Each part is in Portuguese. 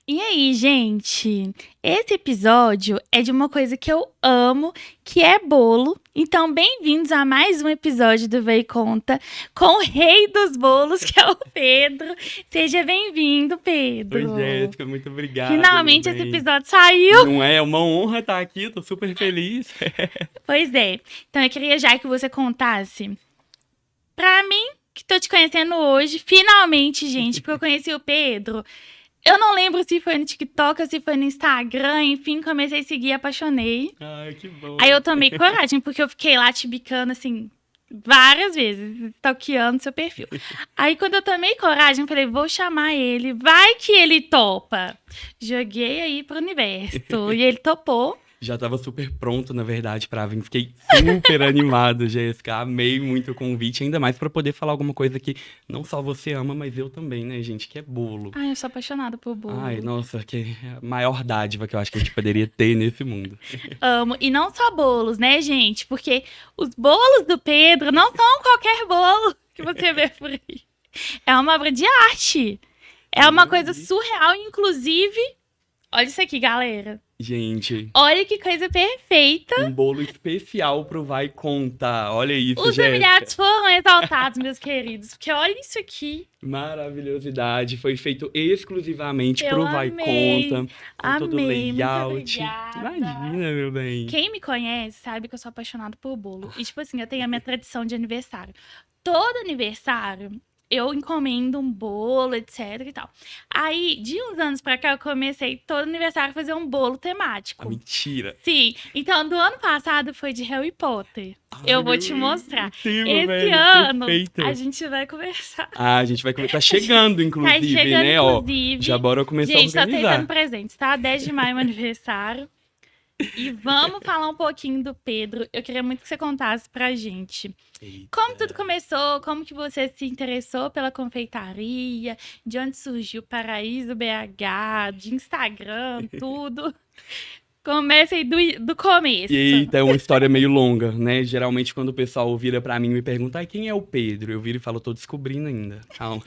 E aí, gente? Esse episódio é de uma coisa que eu amo, que é bolo. Então, bem-vindos a mais um episódio do Vem Conta com o rei dos bolos, que é o Pedro. Seja bem-vindo, Oi, Pedro. Jéssica, muito obrigado, meu Finalmente esse bem. episódio saiu. Não é uma honra estar aqui, tô super feliz. Pois é. Então, eu queria já que você contasse pra mim, que tô te conhecendo hoje, finalmente, gente, porque eu conheci o Pedro. Eu não lembro se foi no TikTok ou se foi no Instagram, enfim, comecei a seguir e apaixonei. Ai, que Aí bom. eu tomei coragem, porque eu fiquei lá te bicando, assim, várias vezes, stalkeando seu perfil. Aí quando eu tomei coragem, eu falei, vou chamar ele, vai que ele topa. Joguei aí pro universo, e ele topou. Já tava super pronto, na verdade, pra vir. Fiquei super animado, Jéssica. Amei muito o convite, ainda mais pra poder falar alguma coisa que não só você ama, mas eu também, né, gente? Que é bolo. Ai, eu sou apaixonada por Ai, bolo. nossa, que é a maior dádiva que eu acho que a gente poderia ter nesse mundo. Amo. E não só bolos, né, gente? Porque os bolos do Pedro não são qualquer bolo que você vê por aí. É uma obra de arte. É uma coisa Ui. surreal, inclusive. Olha isso aqui, galera. Gente, Olha que coisa perfeita. um bolo especial pro Vai Contar. Olha isso, Os Jéssica. humilhados foram exaltados, meus queridos. Porque olha isso aqui. Maravilhosidade, foi feito exclusivamente Eu pro Vai amei. Conta, com todo o Amei. Muito layout. obrigada. Imagina, meu bem. Quem me conhece sabe que eu sou apaixonada por bolo. E, tipo assim, eu tenho a minha tradição de aniversário. Todo aniversário, eu encomendo um bolo, etc e tal. Aí, de uns anos pra cá, eu comecei todo aniversário a fazer um bolo A temático. mentira. Sim, então do ano passado foi de Harry Potter. Ai, Eu vou meu te Deus, mostrar. incrível, Esse velho, ano a perfeito. gente vai conversar. Ah, a gente vai começar. Tá chegando, Tá inclusive, chegando, né? Ó, já inclusive. bora começar a Gente, tô aceitando organizar. presentes, tá? 10 de maio, é meu aniversário. E vamos falar um pouquinho do Pedro. Eu queria muito que você contasse pra gente. Como tudo Eita. começou? Como que você se interessou pela confeitaria? De onde surgiu o Paraíso BH? De Instagram, tudo. Comece aí do começo. Eita, é uma história meio longa, né? Geralmente, quando o pessoal vira pra mim e me pergunta, ai, quem é o Pedro? Eu viro e falo, tô descobrindo ainda. Calma.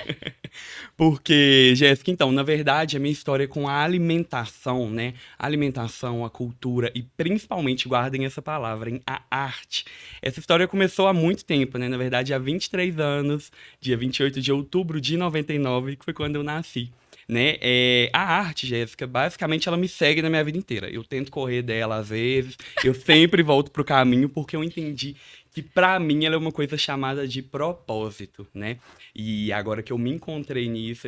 Porque, Jéssica, então, na verdade, a minha história é com a alimentação, né? A alimentação, a cultura e principalmente, guardem essa palavra, hein? A arte. Essa história começou há muito tempo, né? Na verdade, há 23 anos, dia 28 de outubro de 99, que foi quando eu nasci. Né? A arte, Jéssica, basicamente ela me segue na minha vida inteira. Eu tento correr dela às vezes, eu sempre volto pro caminho porque eu entendi que pra mim ela é uma coisa chamada de propósito, né? E agora que eu me encontrei nisso,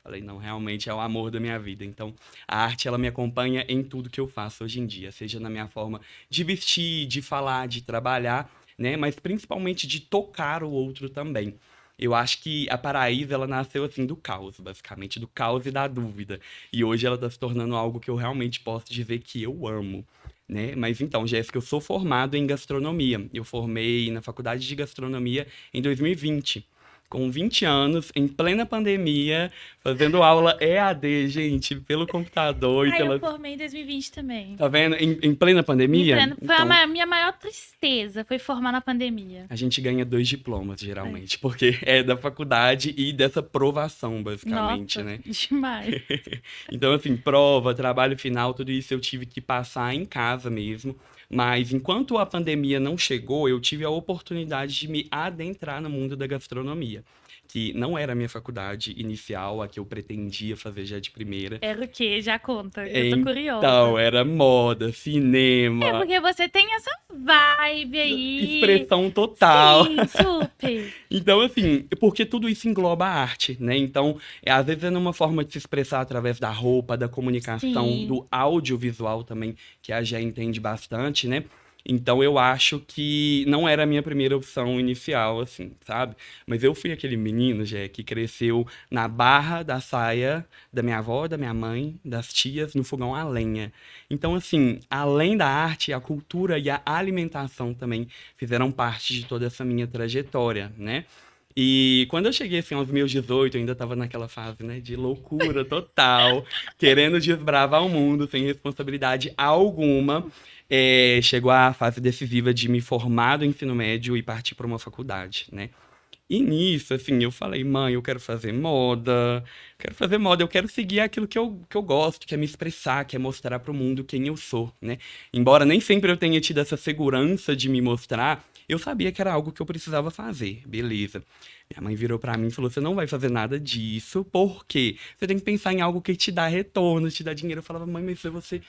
falei, não, realmente é o amor da minha vida. Então, a arte ela me acompanha em tudo que eu faço hoje em dia, seja na minha forma de vestir, de falar, de trabalhar, né? Mas principalmente de tocar o outro também. Eu acho que a Paraíba, ela nasceu assim do caos, basicamente, do caos e da dúvida. E hoje ela está se tornando algo que eu realmente posso dizer que eu amo, né? Mas então, Jéssica, eu sou formado em gastronomia. Eu formei na faculdade de gastronomia em 2020. Com 20 anos, em plena pandemia, fazendo aula EAD, gente, pelo computador e Ai, eu pela. formei em 2020 também. Tá vendo? Em plena pandemia? Foi a Então, minha maior tristeza, foi formar na pandemia. a gente ganha dois diplomas, Foi. geralmente, porque é da faculdade e dessa provação, basicamente, Nossa, né? demais. Então, assim, prova, trabalho final, tudo isso eu tive que passar em casa mesmo. Mas enquanto a pandemia não chegou, eu tive a oportunidade de me adentrar no mundo da gastronomia, que não era a minha faculdade inicial, a que eu pretendia fazer já de primeira. Era o quê? Já conta, eu tô Então, curiosa. era moda, É cinema, porque você tem essa vibe aí. expressão total. Sim, super. Então, assim, porque tudo isso engloba a arte, né? Então, às vezes é numa forma de se expressar através da roupa, da comunicação, Sim. do audiovisual também, que a Gé entende bastante, né? Então, eu acho que não era a minha primeira opção inicial, assim, sabe? Mas eu fui aquele menino, Gé, que cresceu na barra da saia da minha avó, da minha mãe, das tias, no fogão a lenha. Então, assim, além da arte, a cultura e a alimentação também fizeram parte de toda essa minha trajetória, né? E quando eu cheguei assim aos meus 18, eu ainda estava naquela fase, né, de loucura total, querendo desbravar o mundo sem responsabilidade alguma. Chegou a fase decisiva de me formar do ensino médio e partir para uma faculdade, né? E nisso, assim, eu falei, mãe, eu quero fazer moda, eu quero seguir aquilo que eu gosto, que é me expressar, que é mostrar pro mundo quem eu sou, né? Embora nem sempre eu tenha tido essa segurança de me mostrar, eu sabia que era algo que eu precisava fazer, beleza. Minha mãe virou pra mim e falou, você não vai fazer nada disso, porque você tem que pensar em algo que te dá retorno, te dá dinheiro. Eu falava, mãe, mas eu vou ser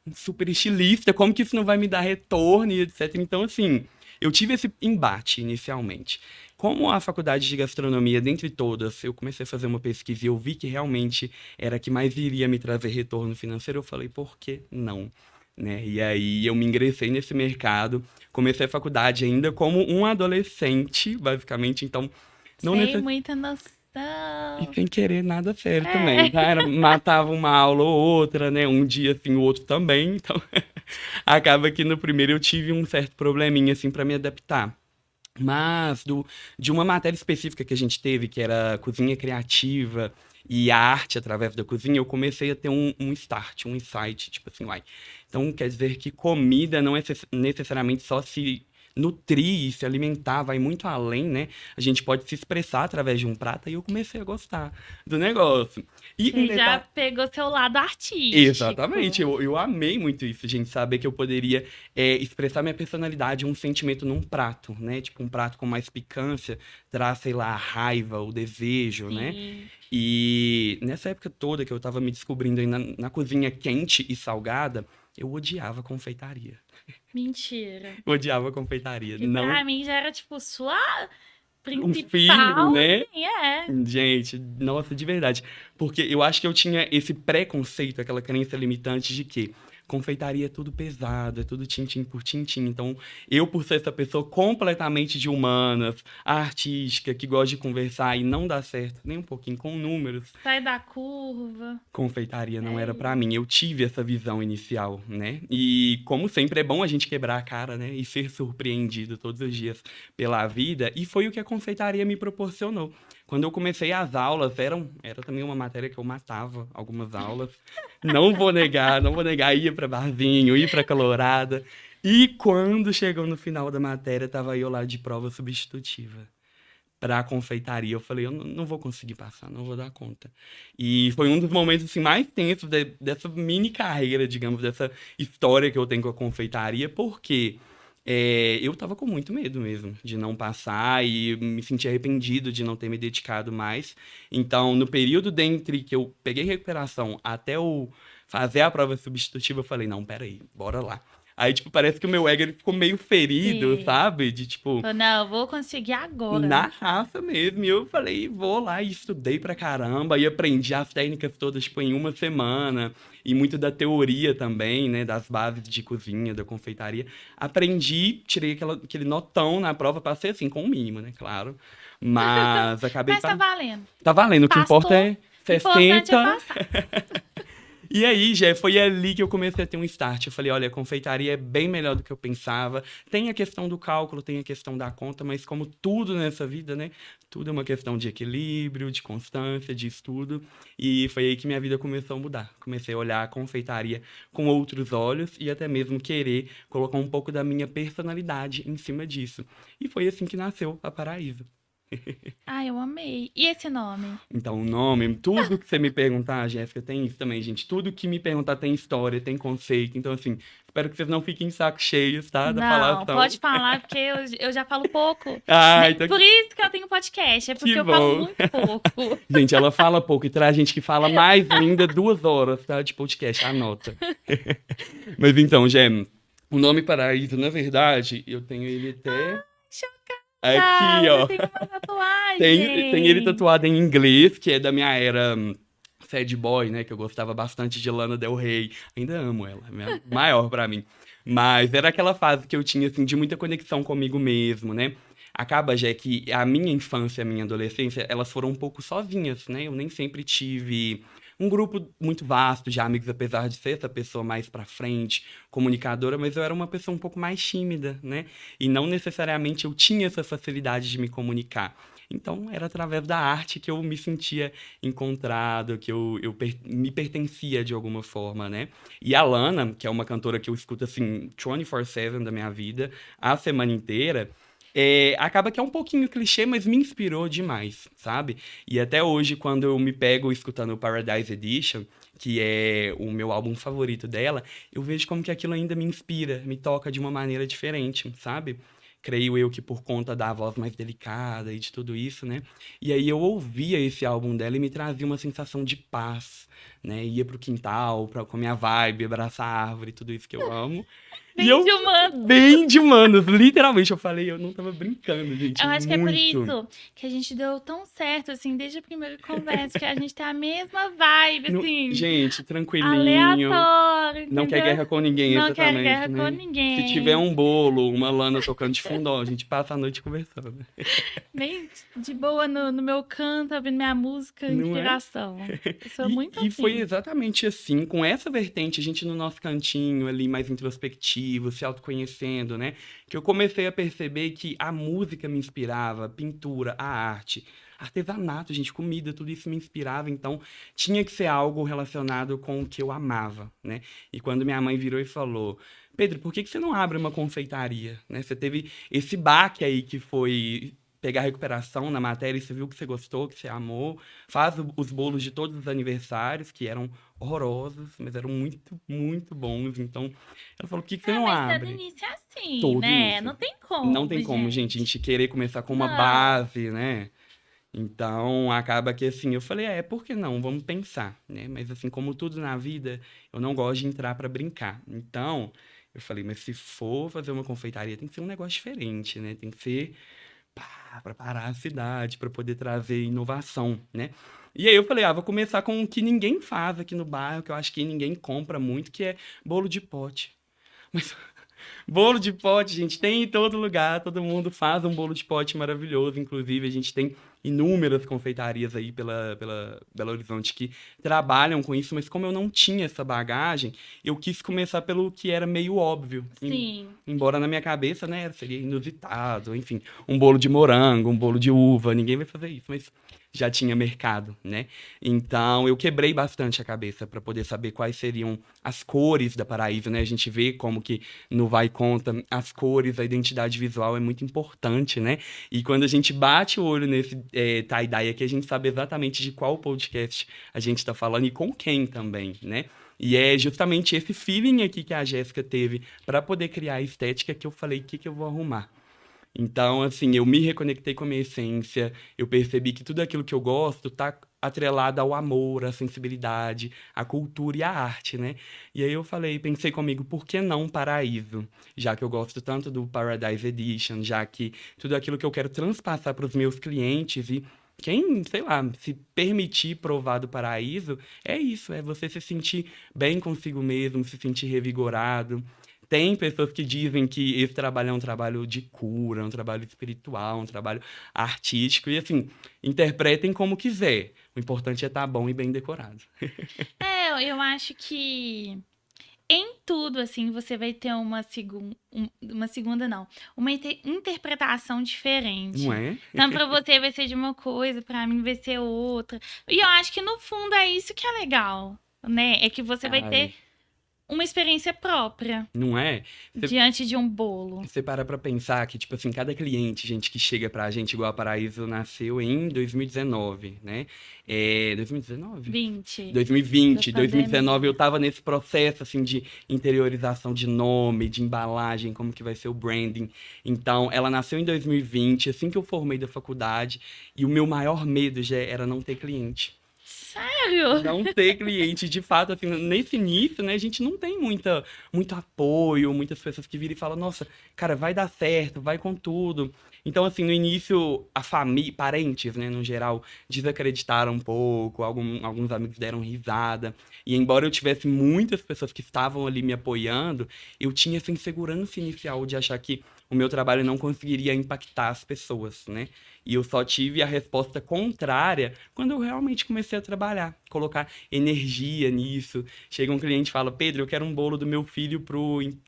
um super estilista, como que isso não vai me dar retorno e etc. Então, assim, eu tive esse embate inicialmente. Como a faculdade de gastronomia, dentre todas, eu comecei a fazer uma pesquisa e eu vi que realmente era a que mais iria me trazer retorno financeiro, eu falei, por que não? Né? E aí eu me ingressei nesse mercado, comecei a faculdade ainda como um adolescente, basicamente, então não Sem necess... muita E noção. sem querer nada sério também, É. tá? Matava uma aula ou outra, né? Um dia assim, o outro também, então acaba que no primeiro eu tive um certo probleminha assim para me adaptar. Mas de uma matéria específica que a gente teve, que era cozinha criativa e a arte através da cozinha, eu comecei a ter um start, um insight, tipo assim, uai. Então quer dizer que comida não é necessariamente só se nutrir e se alimentar, vai muito além, né? A gente pode se expressar através de um prato e eu comecei a gostar do negócio. E um Você já detalhe. pegou seu lado Exatamente, artístico. eu amei muito isso, gente, saber que eu poderia expressar minha personalidade, um sentimento num prato, né? Tipo, um prato com mais picância, traz, sei lá, a raiva, o desejo, né? Sim. E nessa época toda que eu tava me descobrindo aí na cozinha quente e salgada, eu odiava confeitaria. Mentira. Eu odiava confeitaria. E Não pra mim já era tipo sua um feeling, principal, né? assim, é. Gente, nossa, de verdade. Porque eu acho que eu tinha esse preconceito, aquela crença limitante de que confeitaria é tudo pesado, é tudo tintim por tintim. Então, eu, por ser essa pessoa completamente de humanas, artística, que gosta de conversar e não dá certo nem um pouquinho com números, Sai da curva. confeitaria não era É. pra mim. Eu tive essa visão inicial, né? E como sempre é bom a gente quebrar a cara, né? E ser surpreendido todos os dias pela vida. E foi o que a confeitaria me proporcionou. Quando eu comecei as aulas, era também uma matéria que eu matava algumas aulas. Não vou negar, não vou negar. Ia pra barzinho, ia pra calorada. E quando chegou no final da matéria, tava eu lá de prova substitutiva pra confeitaria. Eu falei, eu não vou conseguir passar, não vou dar conta. E foi um dos momentos assim, mais tensos dessa mini carreira, digamos, dessa história que eu tenho com a confeitaria, porque eu tava com muito medo mesmo de não passar e me senti arrependido de não ter me dedicado mais. Então, no período dentre que eu peguei recuperação até eu fazer a prova substitutiva, eu falei, não, peraí, bora lá. Aí, tipo, parece que o meu ego ele ficou meio ferido, Sim. sabe? De tipo, Falei, não, eu vou conseguir na agora. raça mesmo. E eu falei, vou lá e estudei pra caramba e aprendi as técnicas todas, tipo, em uma semana. E muito da teoria também, né, das bases de cozinha, da confeitaria. Aprendi, tirei aquele notão na prova, passei assim, com o mínimo, né, claro. Mas acabei... Mas tá valendo. Tá valendo, o que importa Pastor, é importante é 60. passar. E aí, Jé, foi ali que eu comecei a ter um start. Eu falei, olha, a confeitaria é bem melhor do que eu pensava. Tem a questão do cálculo, tem a questão da conta, mas como tudo nessa vida, né? Tudo é uma questão de equilíbrio, de constância, de estudo. E foi aí que minha vida começou a mudar. Comecei a olhar a confeitaria com outros olhos e até mesmo querer colocar um pouco da minha personalidade em cima disso. E foi assim que nasceu a Paraíso. Ai, eu amei. E esse nome? Então, o nome, tudo que você me perguntar, Jéssica, tem isso também, gente. Tudo que me perguntar tem história, tem conceito. Então, assim, espero que vocês não fiquem em saco cheios, tá? Da Não, falação. pode falar, porque eu já falo pouco. Ah, então Por isso que eu tenho podcast, é que porque eu falo bom. muito pouco. Gente, ela fala pouco e traz gente que fala mais ainda 2 horas, tá? De podcast, anota. Mas então, Gé, o nome Paraíso, na verdade, eu tenho ele até aqui, Chocada, ó. eu tenho uma Tem ele tatuagem. tatuado em inglês, que é da minha era sad boy, né? Que eu gostava bastante de Lana Del Rey. Ainda amo ela, é minha maior pra mim. Mas era aquela fase que eu tinha, assim, de muita conexão comigo mesmo, né? Acaba, já que a minha infância e a minha adolescência, elas foram um pouco sozinhas, né? Eu nem sempre tive um grupo muito vasto de amigos, apesar de ser essa pessoa mais pra frente, comunicadora, mas eu era uma pessoa um pouco mais tímida, né? E não necessariamente eu tinha essa facilidade de me comunicar. Então, era através da arte que eu me sentia encontrado, que me pertencia de alguma forma, né? E a Lana, que é uma cantora que eu escuto assim 24/7 da minha vida, a semana inteira, Acaba que é um pouquinho clichê, mas me inspirou demais, sabe? E até hoje, quando eu me pego escutando o Paradise Edition, que é o meu álbum favorito dela, eu vejo como que aquilo ainda me inspira, me toca de uma maneira diferente, sabe? Creio eu que por conta da voz mais delicada e de tudo isso, né? E aí eu ouvia esse álbum dela e me trazia uma sensação de paz, né? Ia pro quintal, com a minha vibe, abraçar a árvore, tudo isso que eu amo. E Bem de eu, humano. bem de humanos, literalmente, eu falei, eu não tava brincando, gente, Eu acho que é por muito. isso que a gente deu tão certo, assim, desde a primeira conversa, que a gente tem a mesma vibe, assim, Gente, tranquilinho, aleatório, não quer entendeu? guerra com ninguém, Não quero exatamente, guerra com né? Se tiver ninguém. um bolo, uma lana tocando de fundo, ó, a gente passa a noite conversando. Bem de boa no meu canto, ouvindo minha música, Não é? inspiração. Eu sou E, muito e foi assim. exatamente assim, com essa vertente, a gente no nosso cantinho ali, mais introspectivo, se autoconhecendo, né? Que eu comecei a perceber que a música me inspirava, a pintura, a arte, artesanato, gente, comida, tudo isso me inspirava, então tinha que ser algo relacionado com o que eu amava, né? E quando minha mãe virou e falou: Pedro, por que que você não abre uma confeitaria, né? Você teve esse baque aí que foi pegar recuperação na matéria e você viu que você gostou, que você amou, faz os bolos de todos os aniversários, que eram horrorosos, mas eram muito, muito bons. Então, ela falou: por que que você Ah, não mas todo abre? início é assim, Todo né? início. Não tem Não como, tem como, gente, a gente. gente querer começar com uma Não. base, né? Então, acaba que assim, eu falei, por que não? Vamos pensar, né? Mas assim, como tudo na vida, eu não gosto de entrar pra brincar. Então, eu falei, mas se for fazer uma confeitaria, tem que ser um negócio diferente, né? Tem que ser para parar a cidade, para poder trazer inovação, né? E aí eu falei, vou começar com o que ninguém faz aqui no bairro, que eu acho que ninguém compra muito, que é bolo de pote. Mas bolo de pote, gente, tem em todo lugar, todo mundo faz um bolo de pote maravilhoso. Inclusive, a gente tem inúmeras confeitarias aí pela Belo Horizonte que trabalham com isso, mas como eu não tinha essa bagagem, eu quis começar pelo que era meio óbvio. Sim. Embora na minha cabeça, né, seria inusitado, enfim, um bolo de morango, um bolo de uva, ninguém vai fazer isso, mas já tinha mercado, né? Então eu quebrei bastante a cabeça para poder saber quais seriam as cores da Paraíso, né? A gente vê como que no Vai Conta as cores, a identidade visual é muito importante, né? E quando a gente bate o olho nesse tie-dye aqui, a gente sabe exatamente de qual podcast a gente está falando e com quem também, né? E é justamente esse feeling aqui que a Jéssica teve para poder criar a estética que eu falei, o que que eu vou arrumar? Então, assim, eu me reconectei com a minha essência, eu percebi que tudo aquilo que eu gosto tá atrelado ao amor, à sensibilidade, à cultura e à arte, né? E aí eu falei, pensei comigo, por que não Paraíso? Já que eu gosto tanto do Paradise Edition, já que tudo aquilo que eu quero transpassar para os meus clientes e quem, sei lá, se permitir provar do paraíso, é isso, é você se sentir bem consigo mesmo, se sentir revigorado. Tem pessoas que dizem que esse trabalho é um trabalho de cura, um trabalho espiritual, um trabalho artístico, e assim, interpretem como quiser. O importante é estar bom e bem decorado. Eu acho que em tudo, assim, você vai ter uma segunda, não, uma interpretação Não diferente. é? Então, pra você vai ser de uma coisa, pra mim vai ser outra. E eu acho que no fundo é isso que é legal, né? É que você vai ter Ai, uma experiência própria não é? diante de um bolo. Você para pra pensar que, tipo assim, cada cliente, gente, que chega pra gente, igual a Paraíso nasceu em 2019, né? 2019? 20 da 2020, 2019 eu pandemia. tava nesse processo assim de interiorização de nome, de embalagem, como que vai ser o branding. Então, ela nasceu em 2020, assim que eu formei da faculdade, e o meu maior medo já era não ter cliente. Sério? Não ter cliente, de fato, assim, nesse início, né, a gente não tem muito apoio, muitas pessoas que viram e falam, nossa, cara, vai dar certo, vai com tudo. Então, assim, no início, a família, parentes, né, no geral, desacreditaram um pouco, alguns amigos deram risada. E embora eu tivesse muitas pessoas que estavam ali me apoiando, eu tinha essa insegurança inicial de achar que o meu trabalho não conseguiria impactar as pessoas, né? E eu só tive a resposta contrária quando eu realmente comecei a trabalhar, colocar energia nisso. Chega um cliente e fala, Pedro, eu quero um bolo do meu filho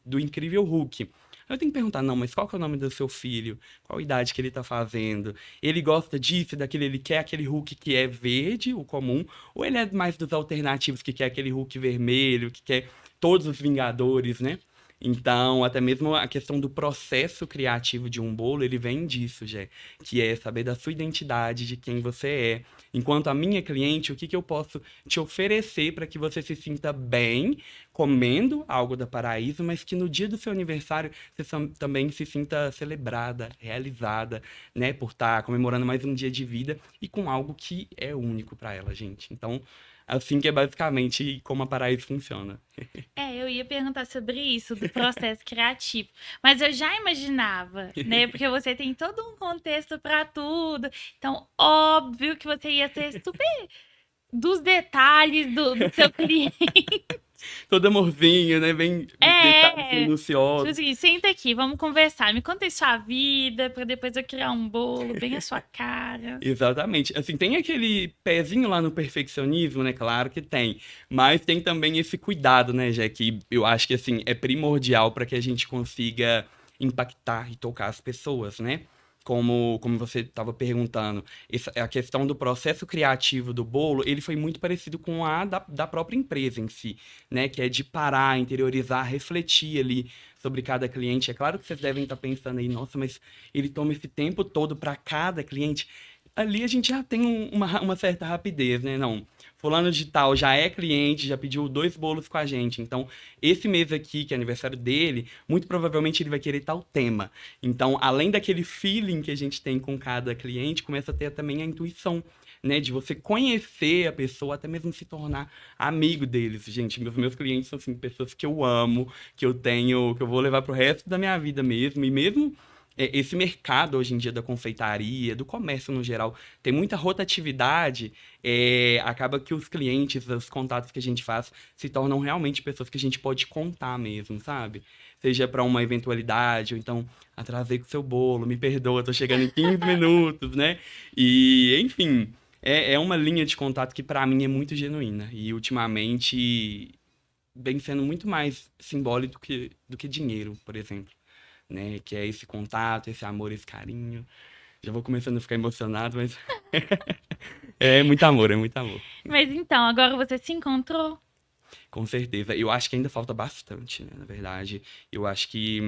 do Incrível Hulk. Eu tenho que perguntar, não, mas qual que é o nome do seu filho? Qual a idade que ele tá fazendo? Ele gosta disso, daquele, ele quer aquele Hulk que é verde, o comum, ou ele é mais dos alternativos, que quer aquele Hulk vermelho, que quer todos os Vingadores, né? Então, até mesmo a questão do processo criativo de um bolo, ele vem disso, Jé, que é saber da sua identidade, de quem você é. Enquanto a minha cliente, o que que eu posso te oferecer para que você se sinta bem comendo algo da Paraíso, mas que no dia do seu aniversário você também se sinta celebrada, realizada, né, por estar comemorando mais um dia de vida e com algo que é único para ela, gente. Então, assim que é basicamente como a Paraíso funciona. Eu ia perguntar sobre isso, do processo criativo. Mas eu já imaginava, né? Porque você tem todo um contexto para tudo. Então, óbvio que você ia ser super dos detalhes do seu cliente. Todo amorzinho, né, bem detalhes Tipo minuciosos. assim, senta aqui, vamos conversar. Me conta aí sua vida, para depois eu criar um bolo bem a sua cara. Exatamente. Assim, tem aquele pezinho lá no perfeccionismo, né? Claro que tem. Mas tem também esse cuidado, né, Jé? Que eu acho que, assim, é primordial para que a gente consiga impactar e tocar as pessoas, né? Como você estava perguntando, a questão do processo criativo do bolo, ele foi muito parecido com a da própria empresa em si, né? Que é de parar, interiorizar, refletir ali sobre cada cliente. É claro que vocês devem estar pensando aí, nossa, mas ele toma esse tempo todo para cada cliente. Ali a gente já tem uma certa rapidez, né? Não, fulano de tal já é cliente, já pediu 2 bolos com a gente. Então, esse mês aqui, que é aniversário dele, muito provavelmente ele vai querer tal tema. Então, além daquele feeling que a gente tem com cada cliente, começa a ter também a intuição, né? De você conhecer a pessoa, até mesmo se tornar amigo deles. Gente, meus clientes são, assim, pessoas que eu amo, que eu tenho, que eu vou levar pro resto da minha vida mesmo. E mesmo esse mercado hoje em dia da confeitaria, do comércio no geral, tem muita rotatividade, acaba que os clientes, os contatos que a gente faz, se tornam realmente pessoas que a gente pode contar mesmo, sabe? Seja para uma eventualidade, ou então, atrasei com o seu bolo, me perdoa, tô chegando em 15 minutos, né? E, enfim, é uma linha de contato que para mim é muito genuína. E ultimamente vem sendo muito mais simbólico do que dinheiro, por exemplo, né? Que é esse contato, esse amor, esse carinho. Já vou começando a ficar emocionado, mas é muito amor, é muito amor. Mas então, agora você se encontrou? Com certeza. Eu acho que ainda falta bastante, né? Na verdade, eu acho que,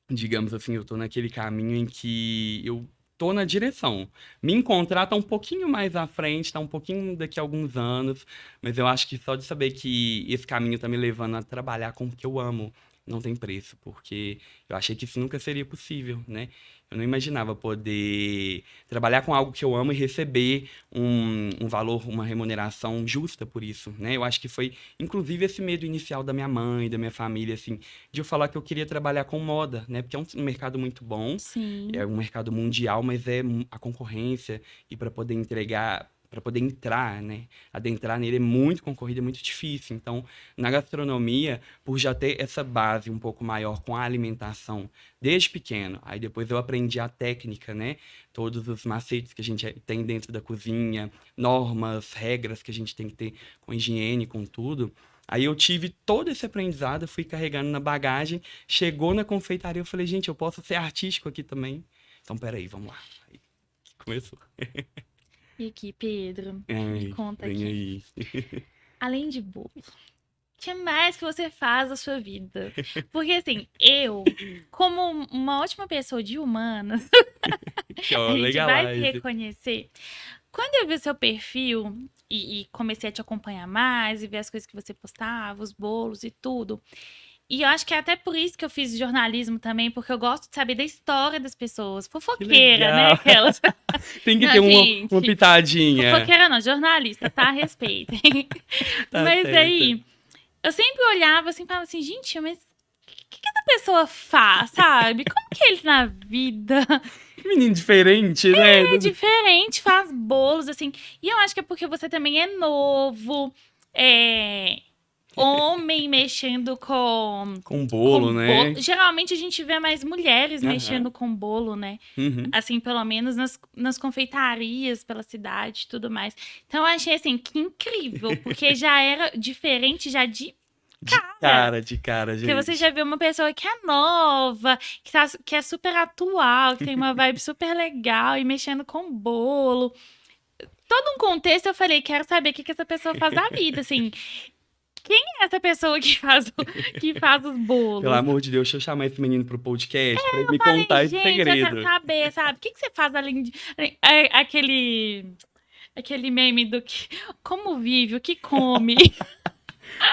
digamos assim, eu tô naquele caminho em que eu tô na direção. Me encontrar tá um pouquinho mais à frente, tá um pouquinho daqui a alguns anos, mas eu acho que só de saber que esse caminho tá me levando a trabalhar com o que eu amo, não tem preço, porque eu achei que isso nunca seria possível, né? Eu não imaginava poder trabalhar com algo que eu amo e receber um valor, uma remuneração justa por isso, né? Eu acho que foi, inclusive, esse medo inicial da minha mãe, da minha família, assim, de eu falar que eu queria trabalhar com moda, né? Porque é um mercado muito bom, é Sim. um mercado mundial, mas é a concorrência e para poder entregar, para poder entrar, né? Adentrar nele é muito concorrido, é muito difícil. Então, na gastronomia, por já ter essa base um pouco maior com a alimentação desde pequeno, aí depois eu aprendi a técnica, né? Todos os macetes que a gente tem dentro da cozinha, normas, regras que a gente tem que ter com higiene, com tudo. Aí eu tive todo esse aprendizado, fui carregando na bagagem, chegou na confeitaria, eu falei, gente, eu posso ser artístico aqui também. Então, peraí, vamos lá. Aí começou. E aqui, Pedro, me Ai, conta vem aqui. aí. Além de bolo, o que mais que você faz da sua vida? Porque assim, eu, como uma ótima pessoa de humanas, a Ó, gente vai se legalize. reconhecer. Quando eu vi o seu perfil e comecei a te acompanhar mais e ver as coisas que você postava, os bolos e tudo. E eu acho que é até por isso que eu fiz jornalismo também, porque eu gosto de saber da história das pessoas. Que Fofoqueira, né? legal. Aquelas. Tem que ter Não, uma gente. pitadinha. Fofoqueira não, jornalista, tá? Respeitem. Tá Mas certo. aí, eu sempre olhava assim e falava assim, gente, mas o que essa pessoa faz, sabe? Como que ele na vida Que menino diferente, né? é diferente, faz bolos, assim. E eu acho que é porque você também é novo, é homem mexendo Com com bolo, bolo. né? Geralmente a gente vê mais mulheres Aham. mexendo com bolo, né? Uhum. Assim, pelo menos nas confeitarias pela cidade e tudo mais. Então eu achei assim que incrível, porque já era diferente já de cara. De cara, Porque você gente. já vê uma pessoa que é nova, que é super atual, que tem uma vibe super legal e mexendo com bolo. Todo um contexto eu falei, quero saber o que essa pessoa faz da vida, assim. Quem é essa pessoa que faz os bolos? Pelo amor de Deus, deixa eu chamar esse menino pro podcast pra ele me Falei, contar esse gente, eu quero segredo. saber, sabe? O que você faz além de... Aquele meme do que... Como vive, o que come,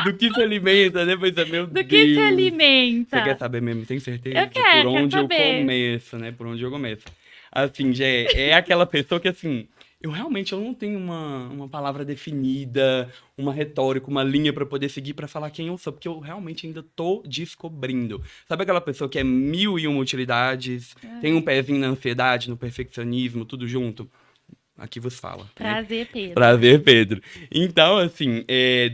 Do que se alimenta, né? Pois é, meu do que se Deus. alimenta. Você quer saber mesmo? Tem certeza? Eu quero onde eu saber. começo, né? Por onde eu começo. Assim, já é aquela pessoa que, assim, eu não tenho uma palavra definida, uma retórica, uma linha pra poder seguir pra falar quem eu sou, porque eu realmente ainda tô descobrindo. Sabe aquela pessoa que é mil e uma utilidades, tem um pezinho na ansiedade, no perfeccionismo, tudo junto? Aqui vos fala, né? Prazer, Pedro. Prazer, Pedro. Então, assim,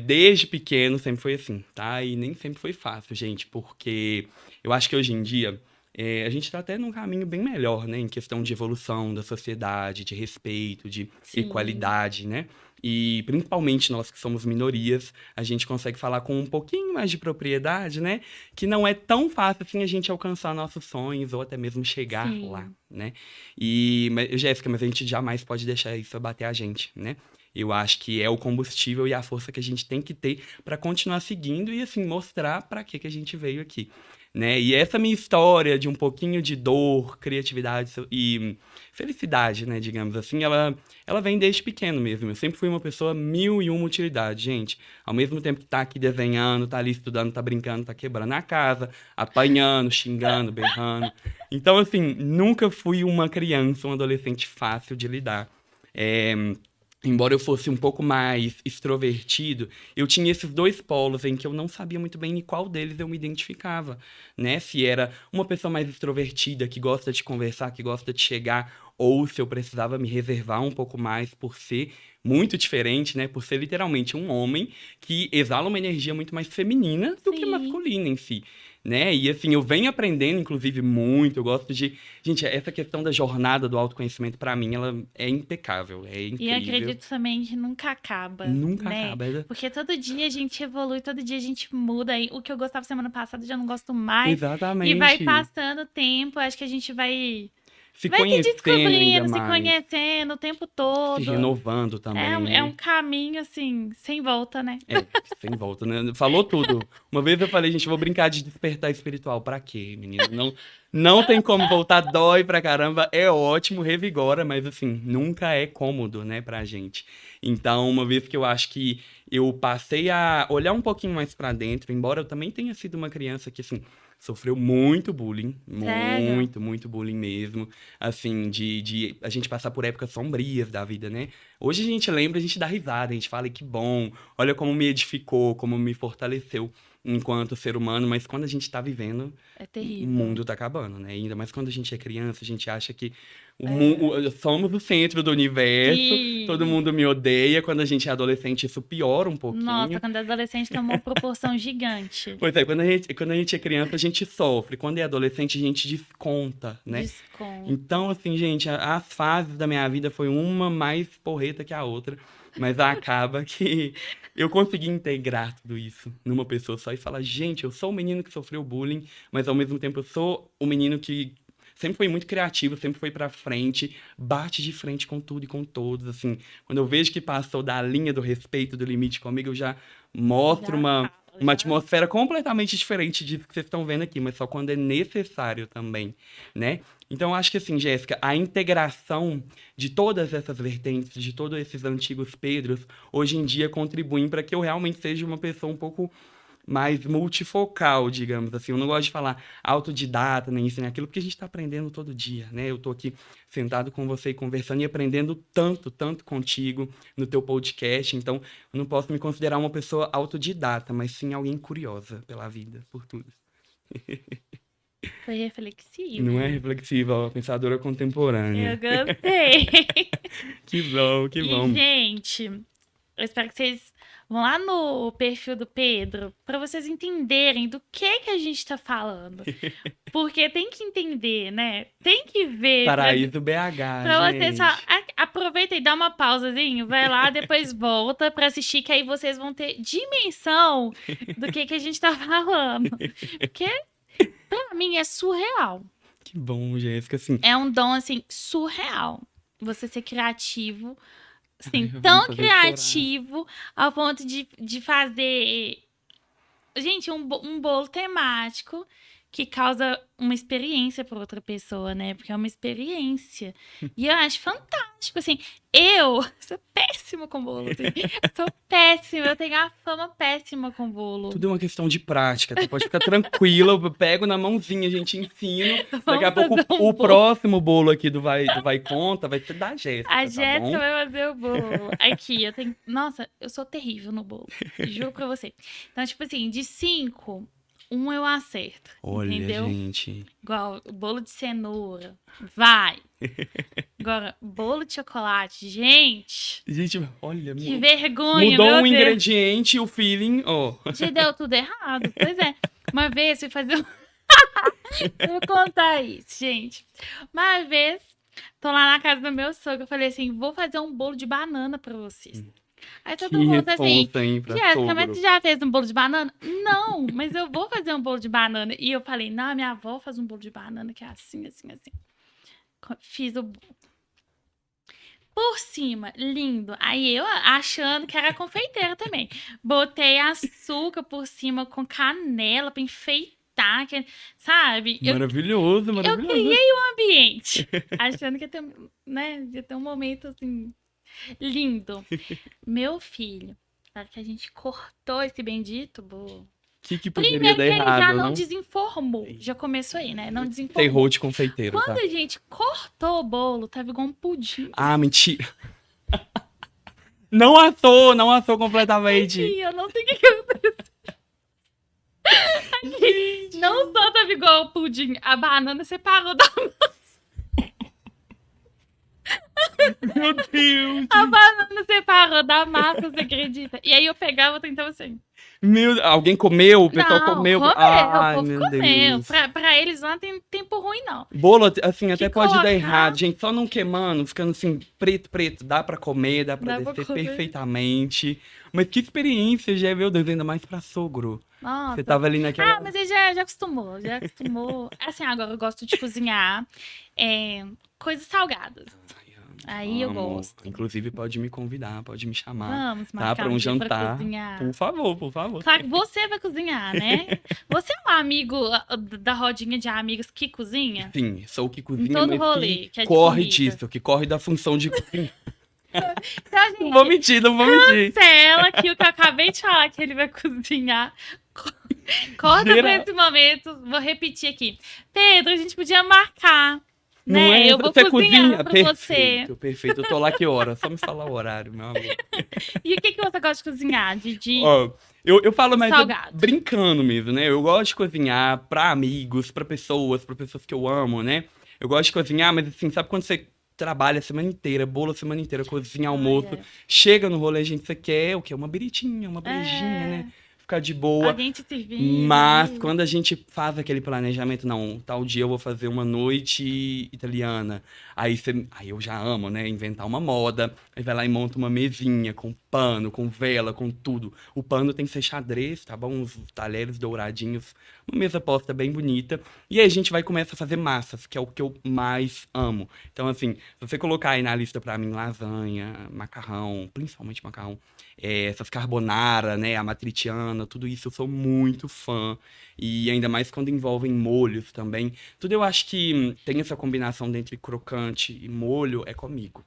desde pequeno sempre foi assim, tá? E nem sempre foi fácil, gente, porque eu acho que hoje em dia a gente tá até num caminho bem melhor, né? Em questão de evolução da sociedade, de respeito, de Sim. equalidade, né? E principalmente nós que somos minorias, a gente consegue falar com um pouquinho mais de propriedade, né? Que não é tão fácil assim a gente alcançar nossos sonhos ou até mesmo chegar Sim. lá, né? Jéssica, mas a gente jamais pode deixar isso abater a gente, né? Eu acho que é o combustível e a força que a gente tem que ter para continuar seguindo e, assim, mostrar para que a gente veio aqui, né? E essa minha história de um pouquinho de dor, criatividade e felicidade, né, digamos assim, ela vem desde pequeno mesmo. Eu sempre fui uma pessoa mil e uma utilidade, gente. Ao mesmo tempo que tá aqui desenhando, tá ali estudando, tá brincando, tá quebrando a casa, apanhando, xingando, berrando. Então, assim, nunca fui uma criança, um adolescente fácil de lidar. É, embora eu fosse um pouco mais extrovertido, eu tinha esses dois polos em que eu não sabia muito bem em qual deles eu me identificava, né? Se era uma pessoa mais extrovertida, que gosta de conversar, que gosta de chegar, ou se eu precisava me reservar um pouco mais por ser muito diferente, né? Por ser literalmente um homem que exala uma energia muito mais feminina do que Sim. masculina em si, né? E assim, eu venho aprendendo, inclusive, muito. Eu gosto de. Gente, essa questão da jornada do autoconhecimento, pra mim, ela é impecável, é E incrível. eu acredito também que nunca acaba. Nunca né? acaba. Porque todo dia a gente evolui, todo dia a gente muda. E o que eu gostava semana passada eu já não gosto mais. Exatamente. E vai passando o tempo, acho que a gente vai Se se conhecendo ainda descobrindo, se mais. conhecendo o tempo Se todo. renovando também, É né? um caminho, assim, sem volta, né? Sem volta, né? Falou tudo. Uma vez eu falei, gente, eu vou brincar de despertar espiritual. Pra quê, menino? Não tem como voltar, dói pra caramba. É ótimo, revigora, mas assim, nunca é cômodo, né, pra gente. Então, uma vez que eu acho que eu passei a olhar um pouquinho mais pra dentro, embora eu também tenha sido uma criança que, assim, sofreu muito bullying. Sério? Muito bullying mesmo. Assim, de a gente passar por épocas sombrias da vida, né? Hoje a gente lembra, a gente dá risada, a gente fala que bom, olha como me edificou, como me fortaleceu enquanto ser humano, mas quando a gente tá vivendo, É o terrível. mundo tá acabando, né? Ainda mais quando a gente é criança, a gente acha que somos o centro do universo, Sim. todo mundo me odeia. Quando a gente é adolescente, isso piora um pouquinho. Nossa, quando é adolescente tomou uma proporção gigante. Pois é, quando a gente é criança, a gente sofre. Quando é adolescente, a gente desconta, né? Desconto. Então, assim, gente, as fases da minha vida foi uma mais porreta que a outra. Mas acaba que eu consegui integrar tudo isso numa pessoa só e falar, gente, eu sou o menino que sofreu bullying, mas ao mesmo tempo eu sou o menino que sempre foi muito criativo, sempre foi pra frente, bate de frente com tudo e com todos, assim. Quando eu vejo que passou da linha do respeito, do limite comigo, eu já mostro Já uma fala, já. atmosfera completamente diferente disso que vocês estão vendo aqui, mas só quando é necessário também, né? Então, eu acho que assim, Jéssica, a integração de todas essas vertentes, de todos esses antigos Pedros, hoje em dia contribuem para que eu realmente seja uma pessoa um pouco mais multifocal, digamos assim. Eu não gosto de falar autodidata, nem isso, nem aquilo, porque a gente está aprendendo todo dia, né? Eu tô aqui sentado com você e conversando e aprendendo tanto, tanto contigo no teu podcast. Então, eu não posso me considerar uma pessoa autodidata, mas sim alguém curiosa pela vida, por tudo. Foi reflexivo. Não é reflexiva, ó, pensadora contemporânea. Eu gostei. Que bom, que E, bom. gente, eu espero que vocês vão lá no perfil do Pedro pra vocês entenderem do que a gente tá falando. Porque tem que entender, né? Tem que ver Paraíso BH, pra vocês gente. só aproveita e dá uma pausazinha, vai lá, depois volta pra assistir, que aí vocês vão ter dimensão do que a gente tá falando. Porque pra mim é surreal. Que bom, Jéssica, assim. É um dom, assim, surreal. Você ser criativo, assim, Ai, vai me tão fazer criativo ao ponto de fazer Gente, um bolo temático que causa uma experiência para outra pessoa, né? Porque é uma experiência. E eu acho fantástico, assim. Eu sou péssima com bolo, assim. Sou péssima, eu tenho a fama péssima com bolo. Tudo é uma questão de prática, tá? Pode ficar tranquila, eu pego na mãozinha, a gente ensina. Daqui a pouco o próximo bolo aqui do Vai Conta vai ser da Jéssica, A tá Jéssica bom? vai fazer o bolo. Aqui, eu tenho... Nossa, eu sou terrível no bolo. Juro pra você. Então, tipo assim, de 5... eu acerto, Olha, entendeu? gente. Igual bolo de cenoura, vai. Agora, bolo de chocolate, gente, Gente, olha, que vergonha, mudou meu um Deus. ingrediente e o feeling, ó. Já deu tudo errado, pois é. Uma vez fui fazer... Eu vou contar isso, gente. Uma vez, tô lá na casa do meu sogro, eu falei assim, vou fazer um bolo de banana pra vocês. Aí todo Que mundo assim, responsa, hein, pra Jéssica, mas sogro. você já fez um bolo de banana? Não, mas eu vou fazer um bolo de banana. E eu falei, não, minha avó faz um bolo de banana que é assim, assim, assim. Fiz o bolo. Por cima, lindo. Aí eu achando que era confeiteira também. Botei açúcar por cima com canela pra enfeitar, sabe? Maravilhoso, Eu maravilhoso. criei um ambiente, achando que ia ter, né, ia ter um momento assim, lindo. Meu filho, na hora que a gente cortou esse bendito bolo. O que poderia Primeiro dar que ele já errado, não não? desinformou. Já começou aí, né? Não desinformou. Terror de confeiteiro, Quando tá? a gente cortou o bolo, tava igual um pudim. Ah, mentira. Não assou completamente. Aqui, eu não sei o que aconteceu. Aqui, não só tava igual o pudim, a banana separou da Meu Deus. A banana separou da massa, você acredita? E aí eu pegava e tentava assim. Alguém comeu? O pessoal Não, comeu? comeu, Ai, o povo meu comeu. Deus. Pra eles lá não tem tempo ruim, não. Bolo, assim, até Que pode dar colocar- errado, gente. Só não queimando, ficando assim, preto. Dá pra comer, dá pra Dá pra descer comer. perfeitamente. Mas que experiência, já meu Deus, ainda mais pra sogro. Nossa. Você tava ali naquela... Ah, mas ele já acostumou, já acostumou. Assim, agora eu gosto de cozinhar coisas salgadas. Aí eu Amo. gosto. Inclusive, pode me convidar, pode me chamar. Vamos Tá? marcar Pra um um dia pra jantar. cozinhar. Por favor, por favor. Claro que você vai cozinhar, né? Você é um amigo da rodinha de amigos que cozinha? Sim, sou o que cozinha, todo mas rolê, que que é de corre comida. disso, que corre da função de cozinhar. Então, gente, Não vou mentir, não vou mentir. cancela aqui o que eu acabei de falar que ele vai cozinhar. Corta Geral. pra esse momento. Vou repetir aqui. Pedro, a gente podia marcar, Não né? é? Eu vou Você cozinhar cozinha? pra Perfeito, perfeito. Eu tô lá que hora? Só me falar o horário, meu amor. você. E o que você gosta de cozinhar? De Ó, eu falo mais salgado. brincando mesmo, né? Eu gosto de cozinhar pra amigos, pra pessoas que eu amo, né? Eu gosto de cozinhar, mas assim, sabe quando você trabalha a semana inteira, bolo a semana inteira, cozinha, almoço, é. chega no rolê, a gente, você quer o quê? Uma biritinha, uma brejinha, né? Ficar de boa. Alguém te servindo. Mas quando a gente faz aquele planejamento, não, tal dia eu vou fazer uma noite italiana. Aí eu já amo, né? Inventar uma moda. Aí vai lá e monta uma mesinha com pano, com vela, com tudo. O pano tem que ser xadrez, tá bom? Uns talheres douradinhos. Uma mesa posta bem bonita. E aí a gente vai começar a fazer massas, que é o que eu mais amo. Então, assim, se você colocar aí na lista pra mim lasanha, macarrão, principalmente macarrão, essas carbonara, né, a matriciana, tudo isso eu sou muito fã. E ainda mais quando envolvem molhos também. Tudo eu acho que tem essa combinação entre crocante e molho, é comigo.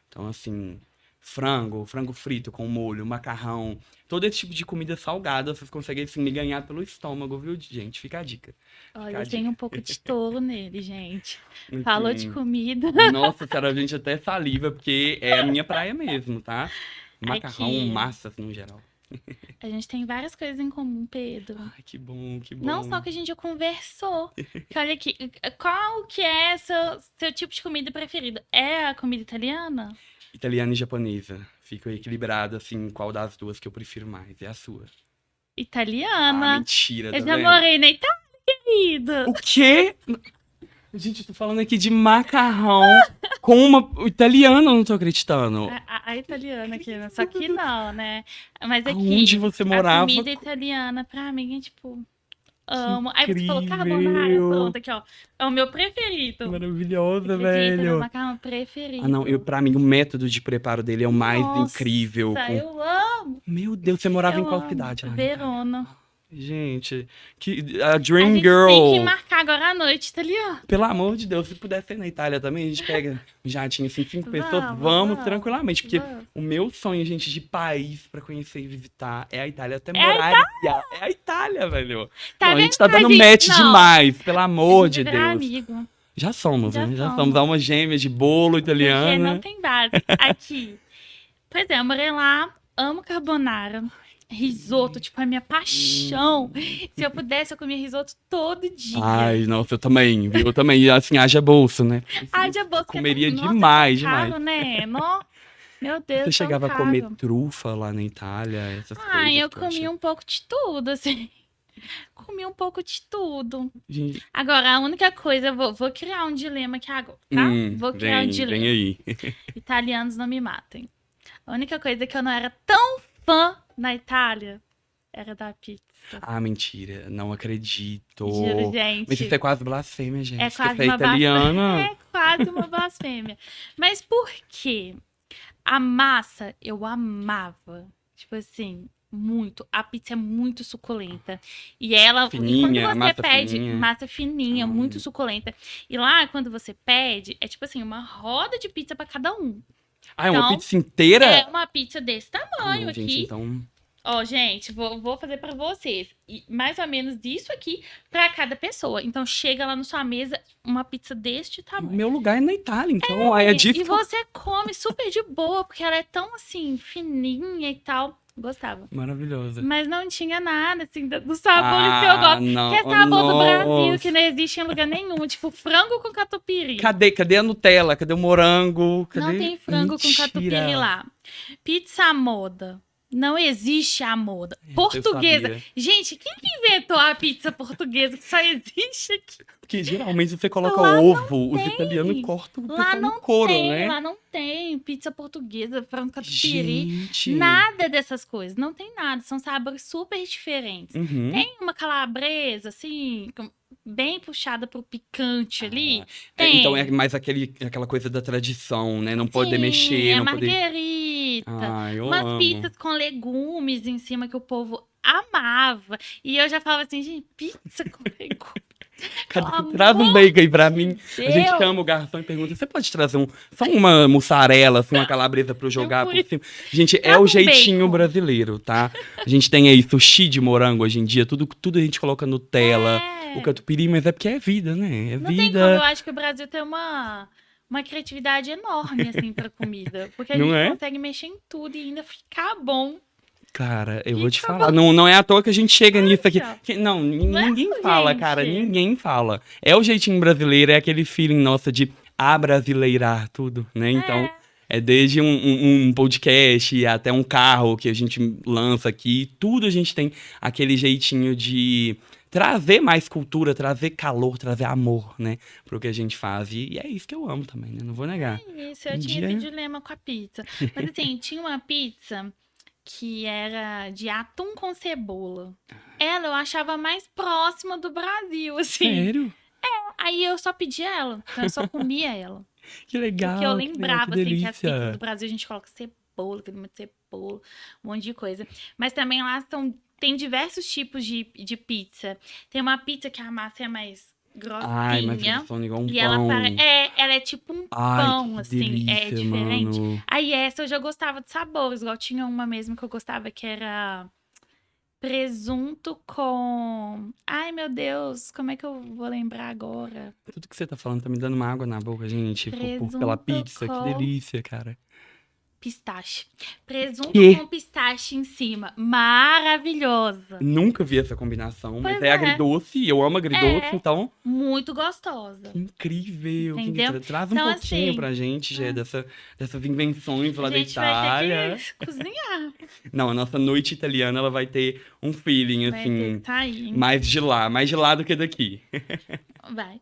Então, assim, frango frito com molho, macarrão, todo esse tipo de comida salgada, vocês conseguem, assim, me ganhar pelo estômago, viu, gente? Fica a dica. Olha, Fica a tem um pouco de touro nele, gente. Assim, Falou de comida. Nossa, cara, a gente até saliva, porque é a minha praia mesmo, tá? Macarrão, Aqui. massas no geral. A gente tem várias coisas em comum, Pedro. Ai, que bom, que bom. Não só que a gente já conversou. Que olha aqui, qual que é seu tipo de comida preferida? É a comida italiana? Italiana e japonesa. Fico equilibrado, assim, qual das duas que eu prefiro mais. É a sua. Ah, Italiana. mentira, tá Eu já vendo? morei na Itália, querido. O quê? Gente, eu tô falando aqui de macarrão com uma italiana, eu não tô acreditando. A italiana aqui, né? Só que não, né? Mas aqui, Aonde você morava? a comida italiana, pra mim, é tipo, amo. Aí você falou incrível. carbonara, pronto, aqui, ó. É o meu preferido. Maravilhosa, Acredita? Meu velho. macarrão preferido. Ah, não, pra mim, o método de preparo dele é o mais Nossa, incrível. eu amo. Meu Deus, você morava em Eu qual amo. cidade? Lá em Itália? Verona. Gente, a A Dream gente tem que Girl. marcar agora à noite italiano. Pelo amor de Deus, se puder ser na Itália também, a gente pega um jatinho assim, 5 pessoas, vamos tranquilamente. Porque vamos. o meu sonho, gente, de país pra conhecer e visitar é a Itália. Até É a morar. É a Itália, velho. Tá Não, a vendo? gente tá dando match demais, pelo amor de virar Deus. amigo. Já somos, Já né? Já somos somos. almas gêmeas de bolo Porque não italiana. tem base. Aqui. Pois é, eu morei lá, amo carbonara. Risoto, tipo, é a minha paixão. Se eu pudesse, eu comia risoto todo dia. Ai, nossa, eu também, viu? Eu também, assim, haja bolso, né? Haja bolsa, que é Comeria tão- nossa, demais, é tão caro, demais. né? Meu Deus, Você tão chegava a caro. comer trufa lá na Itália, essas Ai, coisas eu que comi acho- um pouco de tudo, assim. Comi um pouco de tudo. Gente, Agora, a única coisa, eu vou criar um dilema aqui agora, tá? Vou criar um vem dilema. aí. Italianos não me matem. A única coisa que eu não era tão fã na Itália era da pizza. Ah, mentira, não acredito. Juro, Mas isso gente. é quase blasfêmia, gente. É Porque quase você é uma italiana. É quase uma blasfêmia. Mas por quê? A massa eu amava. Tipo assim, muito. A pizza é muito suculenta. E ela, Fininha, e quando massa você pede fininha. massa fininha, muito suculenta. E lá, quando você pede, é tipo assim, uma roda de pizza pra cada um. Ah, é uma Então, pizza inteira? é uma pizza desse Ah, tamanho não, aqui. gente, então... Ó, gente, vou fazer pra vocês. E mais ou menos disso aqui pra cada pessoa. Então, chega lá na sua mesa uma pizza deste tamanho. Meu lugar é na Itália, então aí é disso E que eu- você come super de boa, porque ela é tão, assim, fininha e tal. Gostava. Maravilhosa. Mas não tinha nada, assim, dos sabores que eu gosto. não. Que é sabor do Brasil, Nossa. que não existe em lugar nenhum. Tipo, frango com catupiry. Cadê a Nutella? Cadê o morango? Cadê... Não tem frango com Mentira. catupiry lá. Pizza à moda. Não existe a moda. Eu Portuguesa. sabia. Gente, quem que inventou a pizza portuguesa que só existe aqui? Porque geralmente você coloca Lá não ovo, os tem. italianos cortam o Lá pessoal no não couro, tem, né? lá não tem pizza portuguesa, frango catupiry. Gente. Nada dessas coisas. Não tem nada. São sabores super diferentes. Uhum. Tem uma calabresa, assim, bem puxada pro picante ali. É, Tem. então é mais aquela coisa da tradição, né? Não poder Sim, mexer, é não poder... marguerita. Ai, eu Umas amo. pizzas com legumes em cima que o povo amava. E eu já falava assim, gente, pizza com legumes. Pelo Traz um amor bacon aí pra mim. de A gente Deus. chama o garçom e pergunta: você pode trazer só uma mussarela, assim, uma calabresa pra eu jogar por cima? Gente, é Traz o um jeitinho bacon. brasileiro, tá? A gente tem aí sushi de morango hoje em dia, tudo a gente coloca Nutella, É. o catupiry, mas é porque é vida, né? É Não tem como, vida. eu acho que o Brasil tem uma criatividade enorme, assim, pra comida. Porque a Não gente é? consegue mexer em tudo e ainda ficar bom. Cara, eu vou te Fica falar, não é à toa que a gente chega nisso aqui. ó. Não, Não é, ninguém fala, gente? cara, ninguém fala. É o jeitinho brasileiro, é aquele feeling nosso de abrasileirar tudo, né? Então, é desde um podcast até um carro que a gente lança aqui, tudo a gente tem aquele jeitinho de trazer mais cultura, trazer calor, trazer amor, né? Pro que a gente faz. E é isso que eu amo também, né? Não vou negar. Isso, eu Um tinha dia- esse dilema com a pizza. Mas assim, tinha uma pizza que era de atum com cebola. Ela eu achava mais próxima do Brasil, assim. Sério? Aí eu só pedia ela, então eu só comia ela. Que legal. Porque eu que legal, lembrava, que assim, que as pizzas delícia. do Brasil a gente coloca cebola, tem muito cebola, um monte de coisa. Mas também lá tem diversos tipos de pizza. Tem uma pizza que a massa é mais Ai, mas grossinha. eles são igual um E pão. ela é tipo um Ai, pão, que assim, é delícia, diferente. mano. Aí essa eu já gostava de sabores, igual tinha uma mesmo que eu gostava que era presunto com... Ai, meu Deus, como é que eu vou lembrar agora? Tudo que você tá falando tá me dando uma água na boca, gente. Pela Presunto pizza, que com- delícia, cara. Pistache. Presunto Quê? com pistache em cima. Maravilhosa. Nunca vi essa combinação, mas Pois é é. agridoce, eu amo agridoce, É. então Muito gostosa. incrível. Entendeu? Traz um Então, pouquinho assim, pra gente, Gé, dessas invenções lá A da gente vai Itália. ter que cozinhar. Não, a nossa noite italiana, ela vai ter um feeling, Vai ter assim, que sair. mais de lá do que daqui. Vai.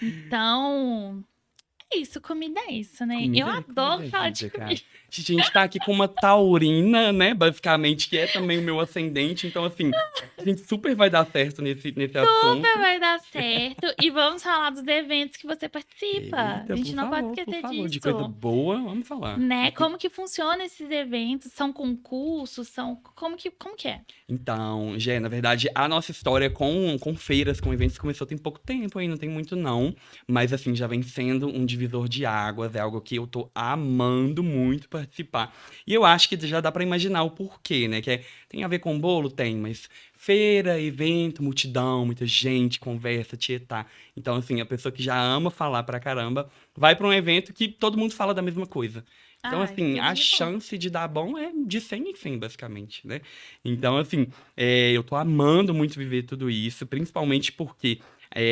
Então, é isso, comida é isso, né? Comida Eu adoro comida é falar vida, de cara. comida. Gente, a gente tá aqui com uma taurina, né, basicamente, que é também o meu ascendente. Então, assim, a gente super vai dar certo nesse Super assunto. vai dar certo. E vamos falar dos eventos que você participa. A Eita, gente não pode por esquecer favor. De coisa disso. boa, vamos falar. Né? Como que funciona esses eventos? São concursos? São... Como que é? Então, Gé, na verdade, a nossa história com feiras, com eventos, começou tem pouco tempo aí, não tem muito não. Mas, assim, já vem sendo um divisor de águas, é algo que eu tô amando muito participar. E eu acho que já dá pra imaginar o porquê, né? Tem a ver com bolo? Tem, mas feira, evento, multidão, muita gente, conversa, tietá. Então, assim, a pessoa que já ama falar pra caramba, vai pra um evento que todo mundo fala da mesma coisa. Então, Ai, assim, tudo a de bom. chance de dar bom é de 100 em 100, basicamente, né? Então, assim, eu tô amando muito viver tudo isso, principalmente porque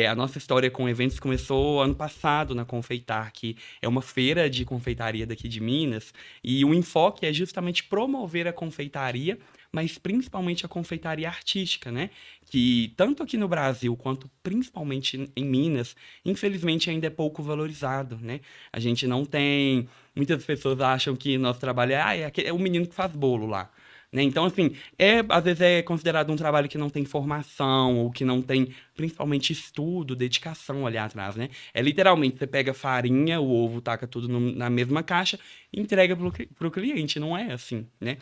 a nossa história com eventos começou ano passado na Confeitar, que é uma feira de confeitaria daqui de Minas, e o enfoque é justamente promover a confeitaria, mas principalmente a confeitaria artística, né? Que tanto aqui no Brasil quanto principalmente em Minas, infelizmente ainda é pouco valorizado, né? A gente não tem. Muitas pessoas acham que nosso trabalho é o menino que faz bolo lá. Né? Então, assim, às vezes é considerado um trabalho que não tem formação, ou que não tem, principalmente, estudo, dedicação ali atrás, né? É literalmente, você pega farinha, o ovo, taca tudo na mesma caixa e entrega pro cliente, não é assim, né?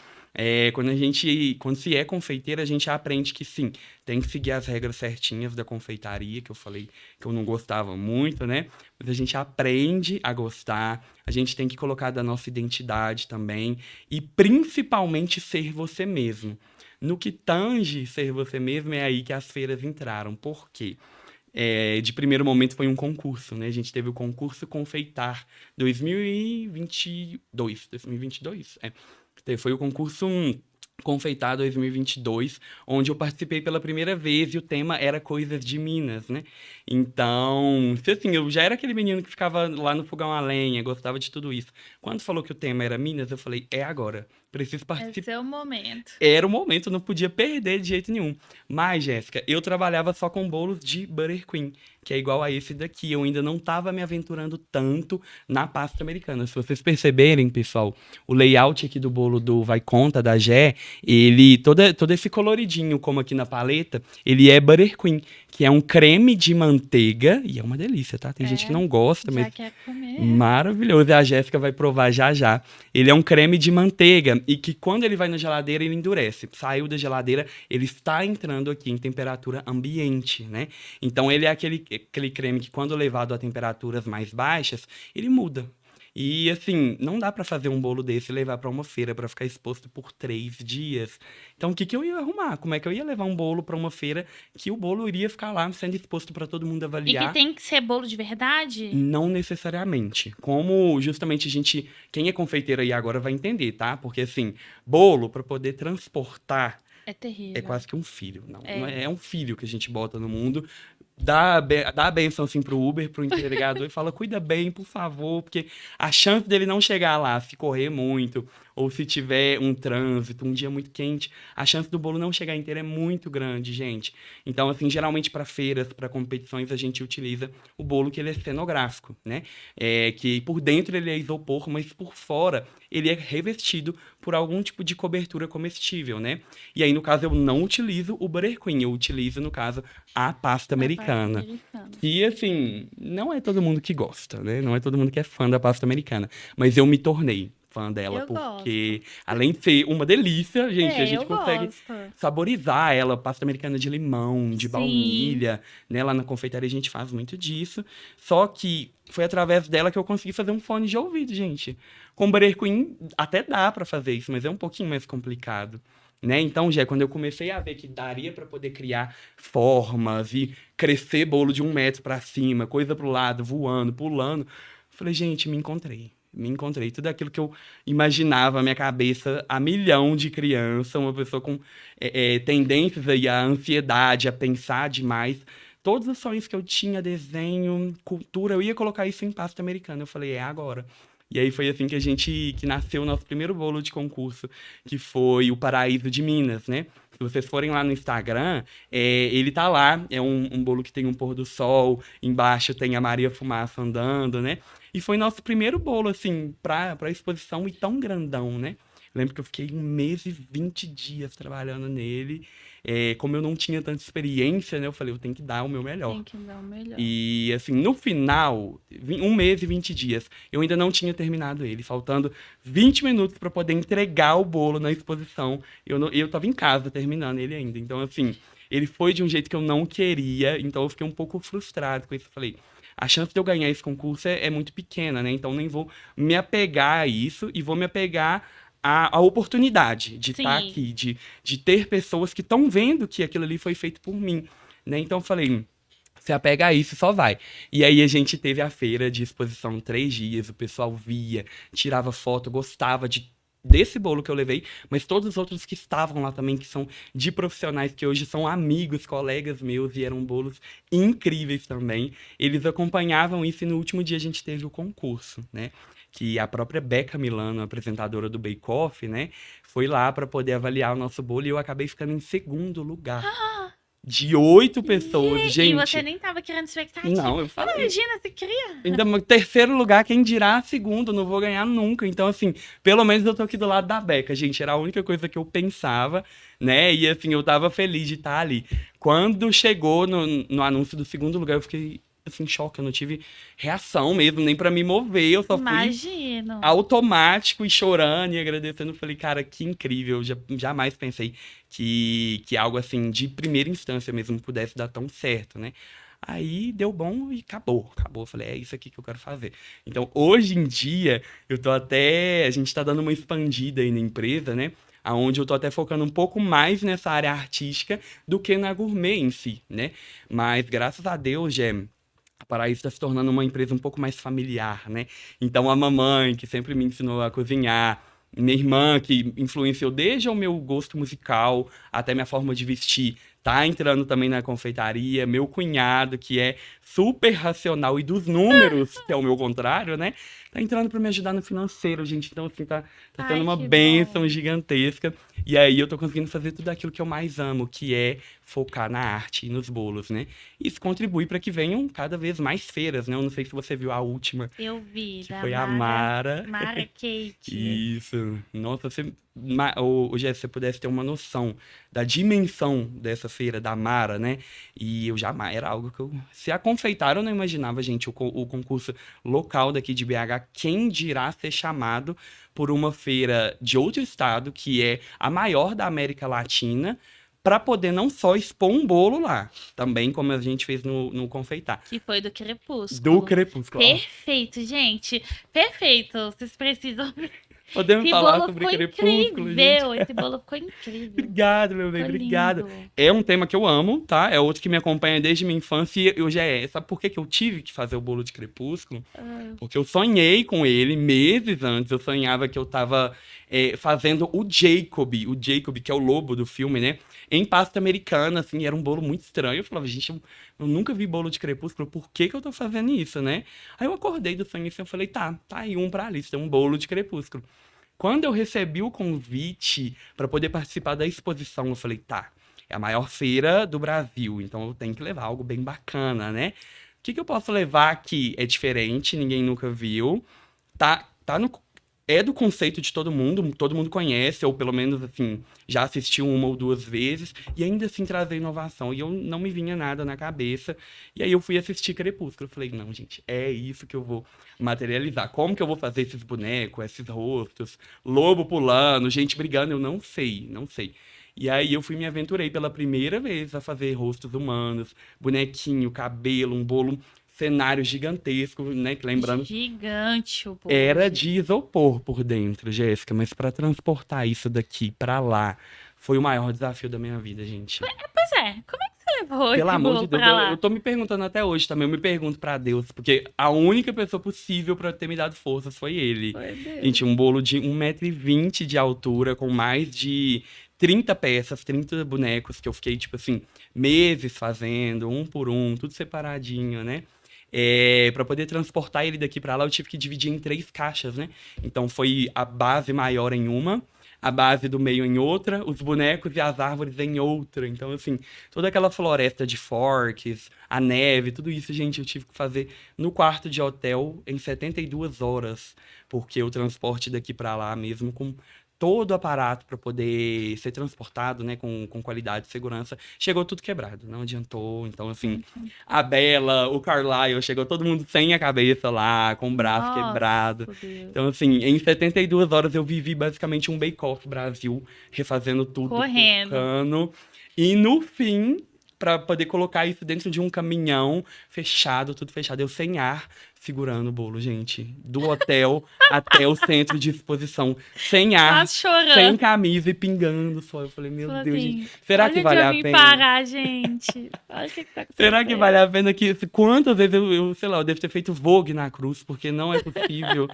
Quando se é confeiteiro, a gente aprende que sim, tem que seguir as regras certinhas da confeitaria, que eu falei que eu não gostava muito, né? Mas a gente aprende a gostar, a gente tem que colocar da nossa identidade também, e principalmente ser você mesmo. No que tange ser você mesmo, é aí que as feiras entraram. Por quê? De primeiro momento foi um concurso, né? A gente teve o concurso Confeitar 2022. 2022? Foi o concurso Confeitar 2022, onde eu participei pela primeira vez e o tema era coisas de Minas, né? Então, assim, eu já era aquele menino que ficava lá no fogão a lenha, gostava de tudo isso. Quando falou que o tema era Minas, eu falei, é agora. Preciso É participar. seu momento. Era o momento, não podia perder de jeito nenhum. Mas, Jéssica, eu trabalhava só com bolos de Buttercream, que é igual a esse daqui. Eu ainda não estava me aventurando tanto na pasta americana. Se vocês perceberem, pessoal, o layout aqui do bolo do Vai Conta, da Gé, todo esse coloridinho, como aqui na paleta, ele é Buttercream, que é um creme de manteiga, e é uma delícia, tá? Tem gente que É, não gosta, mas já quer comer. maravilhoso. E a Jéssica vai provar já já. Ele é um creme de manteiga e que quando ele vai na geladeira, ele endurece. Saiu da geladeira, ele está entrando aqui em temperatura ambiente, né? Então ele é aquele creme que quando levado a temperaturas mais baixas, ele muda. E assim, não dá pra fazer um bolo desse e levar pra uma feira pra ficar exposto por 3 dias. Então, o que que eu ia arrumar? Como é que eu ia levar um bolo pra uma feira que o bolo iria ficar lá sendo exposto pra todo mundo E que avaliar? tem que ser bolo de verdade? Não necessariamente. Como justamente quem é confeiteiro aí agora vai entender, tá? Porque assim, bolo para poder transportar É é terrível. quase que um filho. Não É. é um filho que a gente bota no mundo. Dá a benção assim pro Uber, pro entregador e fala: cuida bem, por favor, porque a chance dele não chegar lá, se correr muito, ou se tiver um trânsito, um dia muito quente, a chance do bolo não chegar inteiro é muito grande, gente. Então, assim, geralmente para feiras, para competições, a gente utiliza o bolo que ele é cenográfico, né? Que por dentro ele é isopor, mas por fora ele é revestido por algum tipo de cobertura comestível, né? E aí, no caso, eu não utilizo o Buttercream, eu utilizo, no caso, a pasta A pasta americana. americana. E assim, não é todo mundo que gosta, né? Não é todo mundo que é fã da pasta americana. Mas eu me tornei fã dela, Eu gosto. porque além de ser uma delícia, gente, a É, gente eu consegue gosto. saborizar ela, pasta americana de limão, de Sim. baunilha, né? Lá na confeitaria a gente faz muito disso. Só que foi através dela que eu consegui fazer um fone de ouvido, gente. Com Buttercream até dá pra fazer isso, mas é um pouquinho mais complicado. Né? Então, já quando eu comecei a ver que daria para poder criar formas e crescer bolo de 1 metro para cima, coisa pro lado, voando, pulando, falei, gente, me encontrei. Me encontrei. Tudo aquilo que eu imaginava na minha cabeça há milhão de criança, uma pessoa com tendências aí à ansiedade, a pensar demais. Todos os sonhos que eu tinha, desenho, cultura, eu ia colocar isso em pasta americana. Eu falei, é agora. E aí foi assim que nasceu o nosso primeiro bolo de concurso, que foi o Paraíso de Minas, né? Se vocês forem lá no Instagram, ele tá lá, é um bolo que tem um pôr do sol, embaixo tem a Maria Fumaça andando, né? E foi nosso primeiro bolo, assim, pra exposição e tão grandão, né? Lembro que eu fiquei 1 mês e 20 dias trabalhando nele. Como eu não tinha tanta experiência, né? Eu falei, eu tenho que dar o meu melhor. Tem que dar o melhor. E, assim, no final, 1 mês e 20 dias, eu ainda não tinha terminado ele, faltando 20 minutos para poder entregar o bolo na exposição. Eu tava em casa terminando ele ainda. Então, assim, ele foi de um jeito que eu não queria, então eu fiquei um pouco frustrado com isso. Eu falei, a chance de eu ganhar esse concurso é muito pequena, né? Então, nem vou me apegar a isso e vou me apegar à oportunidade de estar Sim. aqui, de ter pessoas que estão vendo que aquilo ali foi feito por mim, né? Então, eu falei. Você apega a isso e só vai. E aí a gente teve a feira de exposição 3 dias, o pessoal via, tirava foto, gostava desse bolo que eu levei, mas todos os outros que estavam lá também, que são de profissionais que hoje são amigos, colegas meus, e eram bolos incríveis também. Eles acompanhavam isso e no último dia a gente teve o concurso, né? Que a própria Becca Milano, apresentadora do Bake Off, né, foi lá para poder avaliar o nosso bolo e eu acabei ficando em segundo lugar. De 8 pessoas, E você gente. nem tava criando expectativa. Não, eu falei. Imagina, você cria. Ainda terceiro lugar, quem dirá segundo, não vou ganhar nunca. Então, assim, pelo menos eu tô aqui do lado da Beca, gente. Era a única coisa que eu pensava, né? E, assim, eu tava feliz de estar ali. Quando chegou no anúncio do segundo lugar, eu fiquei, assim, em choque. Eu não tive reação mesmo, nem pra me mover. Eu só fui Imagino. automático e chorando e agradecendo. Eu falei, cara, que incrível. Eu jamais pensei que algo assim, de primeira instância mesmo, pudesse dar tão certo, né? Aí deu bom e acabou. Acabou. Eu falei, é isso aqui que eu quero fazer. Então, hoje em dia, eu tô até. A gente tá dando uma expandida aí na empresa, né? Aonde eu tô até focando um pouco mais nessa área artística do que na gourmet em si, né? Mas graças a Deus, a Paraíso está se tornando uma empresa um pouco mais familiar, né? Então a mamãe, que sempre me ensinou a cozinhar, minha irmã, que influenciou desde o meu gosto musical até minha forma de vestir, tá entrando também na confeitaria. Meu cunhado, que é super racional e dos números, que é o meu contrário, né? Tá entrando para me ajudar no financeiro, gente. Então, assim, tá sendo Ai, uma que bênção bom. gigantesca. E aí eu tô conseguindo fazer tudo aquilo que eu mais amo, que é focar na arte e nos bolos, né? Isso contribui para que venham cada vez mais feiras, né? Eu não sei se você viu a última, Eu vi que da foi a Mara. Mara. Mara Cake. Isso. Nossa, ô, Jéssica, se você pudesse ter uma noção da dimensão dessa feira da Mara, né? E eu jamais, era algo que eu. Se a confeitar, eu não imaginava, gente, o concurso local daqui de BH, quem dirá ser chamado por uma feira de outro estado, que é a maior da América Latina, para poder não só expor um bolo lá, também como a gente fez no Confeitar. Que foi do Do Crepúsculo. Crepúsculo. Ó, Perfeito, gente. Perfeito. Vocês precisam. podemos Esse falar bolo sobre ficou Crepúsculo, gente? incrível. Esse bolo ficou incrível. Obrigado, meu bem, Ficou obrigado. lindo. É um tema que eu amo, tá? É outro que me acompanha desde minha infância e eu já é. Sabe por que que eu tive que fazer o bolo de Crepúsculo? Ah, Porque eu sonhei com ele meses antes. Eu sonhava que eu tava fazendo o Jacob, que é o lobo do filme, né? Em pasta americana, assim, era um bolo muito estranho. Eu falava, gente, eu nunca vi bolo de Crepúsculo, por que que eu tô fazendo isso, né? Aí eu acordei do sonho assim, eu falei, tá aí um pra lista, um bolo de Crepúsculo. Quando eu recebi o convite para poder participar da exposição, eu falei, tá, é a maior feira do Brasil, então eu tenho que levar algo bem bacana, né? O que que eu posso levar que é diferente, ninguém nunca viu, tá no, é do conceito de todo mundo conhece, ou pelo menos, assim, já assistiu uma ou duas vezes, e ainda assim trazer inovação. E eu não me vinha nada na cabeça. E aí eu fui assistir Crepúsculo. Eu falei, não, gente, é isso que eu vou materializar. Como que eu vou fazer esses bonecos, esses rostos, lobo pulando, gente brigando? Eu não sei, não sei. E aí eu fui me aventurei pela primeira vez a fazer rostos humanos, bonequinho, cabelo, um bolo, cenário gigantesco, né? Que lembrando gigante o bolo, era gente. de isopor por dentro, Jéssica, mas para transportar isso daqui para lá foi o maior desafio da minha vida, gente. Pois é, como é que você levou Pelo esse amor bolo de Deus, pra eu lá? tô me perguntando até hoje também, eu me pergunto para Deus, porque a única pessoa possível para ter me dado forças foi ele. Foi Deus. Gente, um bolo de 1,20 m de altura, com mais de 30 peças, 30 bonecos, que eu fiquei, tipo assim, meses fazendo, um por um, tudo separadinho, né? Para poder transportar ele daqui para lá, eu tive que dividir em 3 caixas, né? Então foi a base maior em uma, a base do meio em outra, os bonecos e as árvores em outra. Então, assim, toda aquela floresta de forks, a neve, tudo isso, gente, eu tive que fazer no quarto de hotel em 72 horas, porque o transporte daqui pra lá mesmo com todo o aparato para poder ser transportado, né, com qualidade e segurança, chegou tudo quebrado, não adiantou. Então, assim, a Bela, o Carlyle, chegou todo mundo sem a cabeça lá, com o braço quebrado. Nossa, Deus. Então, assim, em 72 horas eu vivi basicamente um bake-off Brasil, refazendo tudo, Correndo. colocando. E no fim, para poder colocar isso dentro de um caminhão fechado, tudo fechado, eu sem ar, segurando o bolo, gente. Do hotel até o centro de exposição, sem ar, Quase chorando. sem camisa e pingando só. Eu falei, meu Falou Deus, assim, gente, será que olha vale onde eu a vim pena? parar, gente. Olha o que tá acontecendo. Será que vale a pena que... Quantas vezes sei lá, eu devo ter feito Vogue na cruz, porque não é possível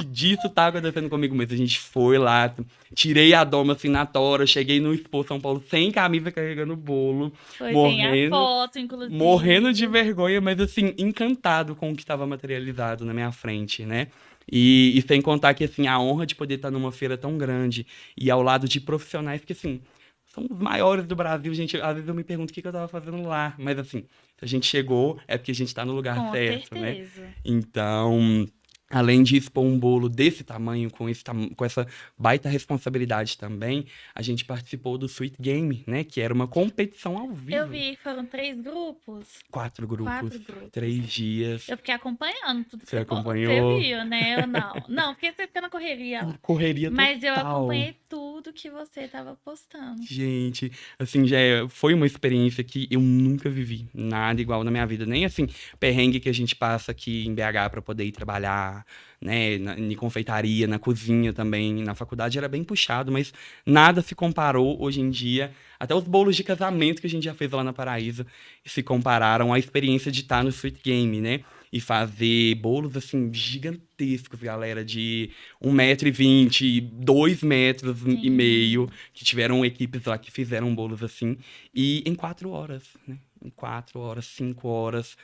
disso tá acontecendo comigo mesmo. A gente foi lá, tirei a doma assim na tora, cheguei no Expo São Paulo sem camisa, carregando o bolo, Foi, tem a morrendo, foto, inclusive. morrendo de vergonha, mas assim, encantado com o que estava materializado na minha frente, né? E sem contar que, assim, a honra de poder estar numa feira tão grande e ao lado de profissionais que, assim, são os maiores do Brasil, gente. Às vezes eu me pergunto o que que eu tava fazendo lá. Mas, assim, se a gente chegou, é porque a gente tá no lugar Com certo, né? certeza. Então, além de expor um bolo desse tamanho, com essa baita responsabilidade também, a gente participou do Sweet Game, né? Que era uma competição ao vivo. Eu vi, foram 3 grupos. 4 grupos, 4 grupos. 3 dias. Eu fiquei acompanhando tudo que Você você acompanhou? Você viu, né? Eu não. Não, porque você fica na correria lá. Correria Mas eu total. acompanhei tudo que você tava postando. Gente, assim, foi uma experiência que eu nunca vivi. Nada igual na minha vida. Nem, assim, perrengue que a gente passa aqui em BH pra poder ir trabalhar, né? Em confeitaria, na cozinha também. Na faculdade era bem puxado, mas nada se comparou hoje em dia. Até os bolos de casamento que a gente já fez lá na Paraíso se compararam à experiência de estar no Sweet Game, né? E fazer bolos, assim, gigantescos, galera, de 1,20 m, 2,5 m, que tiveram equipes lá que fizeram bolos assim, e em 4 horas, né? Em 4 horas, 5 horas.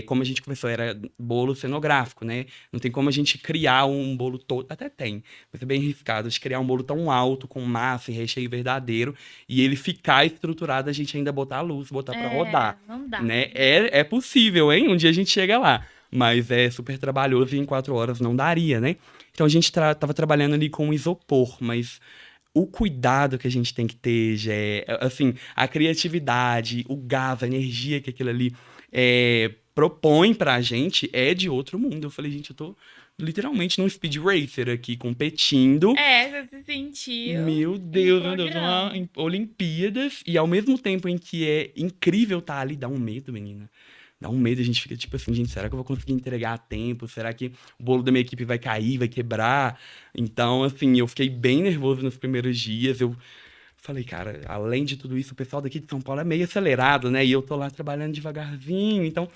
Como a gente começou, era bolo cenográfico, né? Não tem como a gente criar um bolo todo, até tem, mas é bem arriscado de criar um bolo tão alto, com massa e recheio verdadeiro, e ele ficar estruturado, a gente ainda botar a luz, botar pra rodar, Não dá. né? É possível, hein? Um dia a gente chega lá, mas é super trabalhoso e em 4 horas não daria, né? Então a gente tava trabalhando ali com isopor, mas o cuidado que a gente tem que ter, assim, a criatividade, o gás, a energia que aquilo ali propõe pra gente é de outro mundo. Eu falei, gente, eu tô literalmente num speed racer aqui, competindo. Você se sentiu. Meu Deus, meu Deus, programa. Olimpíadas, e ao mesmo tempo em que é incrível estar ali, dá um medo, menina. Dá um medo, a gente fica tipo assim, gente, será que eu vou conseguir entregar a tempo? Será que o bolo da minha equipe vai cair, vai quebrar? Então, assim, eu fiquei bem nervoso nos primeiros dias. Eu falei, cara, além de tudo isso, o pessoal daqui de São Paulo é meio acelerado, né? E eu tô lá trabalhando devagarzinho, então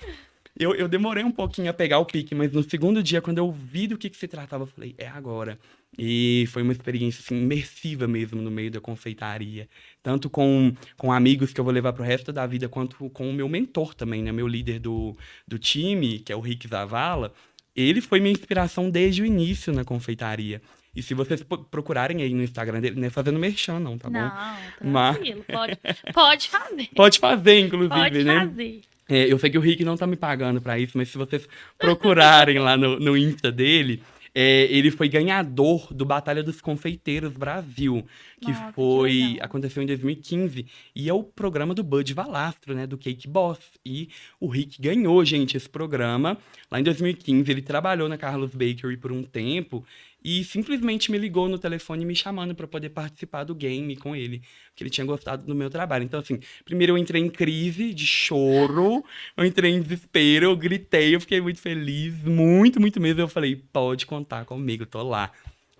eu demorei um pouquinho a pegar o pique, mas no segundo dia, quando eu vi do que se tratava, eu falei, é agora. E foi uma experiência, assim, imersiva mesmo no meio da confeitaria. Tanto com amigos que eu vou levar pro resto da vida, quanto com o meu mentor também, né? Meu líder do time, que é o Rick Zavala. Ele foi minha inspiração desde o início na confeitaria. E se vocês procurarem aí no Instagram dele, não é fazendo merchan, não, tá bom? Não, tranquilo. Pode fazer. Pode fazer, inclusive, Pode né? fazer. Eu sei que o Rick não tá me pagando pra isso, mas se vocês procurarem lá no Insta dele, ele foi ganhador do Batalha dos Confeiteiros Brasil, que Nossa, que legal. aconteceu em 2015, e é o programa do Bud Valastro, né, do Cake Boss. E o Rick ganhou, gente, esse programa. Lá em 2015, ele trabalhou na Carlos Bakery por um tempo e simplesmente me ligou no telefone me chamando para poder participar do game com ele, porque ele tinha gostado do meu trabalho. Então, assim, primeiro eu entrei em crise de choro, eu entrei em desespero, eu gritei, eu fiquei muito feliz, muito, muito mesmo. Eu falei, pode contar comigo, tô lá.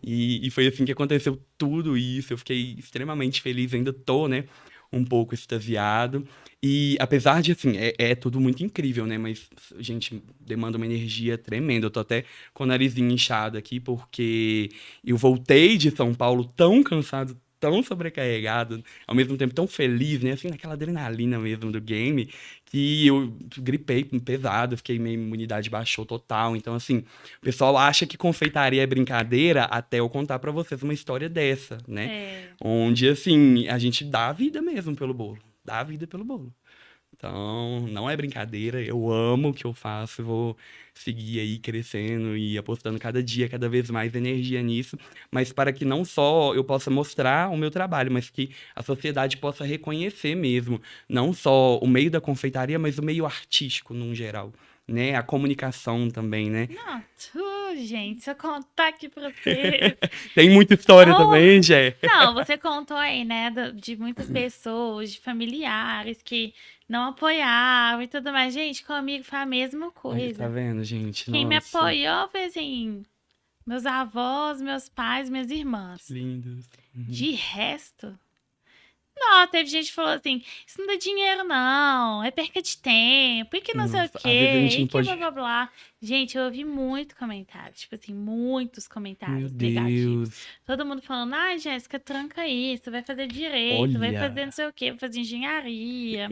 E foi assim que aconteceu tudo isso. Eu fiquei extremamente feliz, ainda tô, né? Um pouco extasiado. E apesar de, assim, é tudo muito incrível, né? Mas, gente, demanda uma energia tremenda. Eu tô até com o narizinho inchado aqui, porque eu voltei de São Paulo tão cansado, tão sobrecarregado, ao mesmo tempo tão feliz, né? Assim, naquela adrenalina mesmo do game, que eu gripei pesado, fiquei minha imunidade baixou total. Então, assim, o pessoal acha que confeitaria é brincadeira até eu contar pra vocês uma história dessa, né? É. Onde, assim, a gente dá a vida mesmo pelo bolo. Dá a vida pelo bolo. Então, não é brincadeira, eu amo o que eu faço, vou seguir aí crescendo e apostando cada dia, cada vez mais energia nisso, mas para que não só eu possa mostrar o meu trabalho, mas que a sociedade possa reconhecer mesmo, não só o meio da confeitaria, mas o meio artístico num geral, né? A comunicação também, né? Não, gente, se eu contar aqui pra vocês. Tem muita história Oh, também, Jé. Não, você contou aí, né, de muitas pessoas, de familiares que não apoiavam e tudo mais. Gente, comigo foi a mesma Aí, coisa. tá vendo, gente? Quem me Nossa, apoiou foi assim, meus avós, meus pais, minhas irmãs. lindos. De resto, não, teve gente que falou assim, isso não dá dinheiro não, é perca de tempo, e que não sei o Nossa, às vezes a quê, gente e não que pode. blá blá blá. Gente, eu ouvi muito comentário, tipo assim, muitos Meu comentários negativos. Deus. Todo mundo falando, ai, Jéssica, tranca isso, vai fazer direito, vai fazer Olha, não sei o quê, vai fazer engenharia.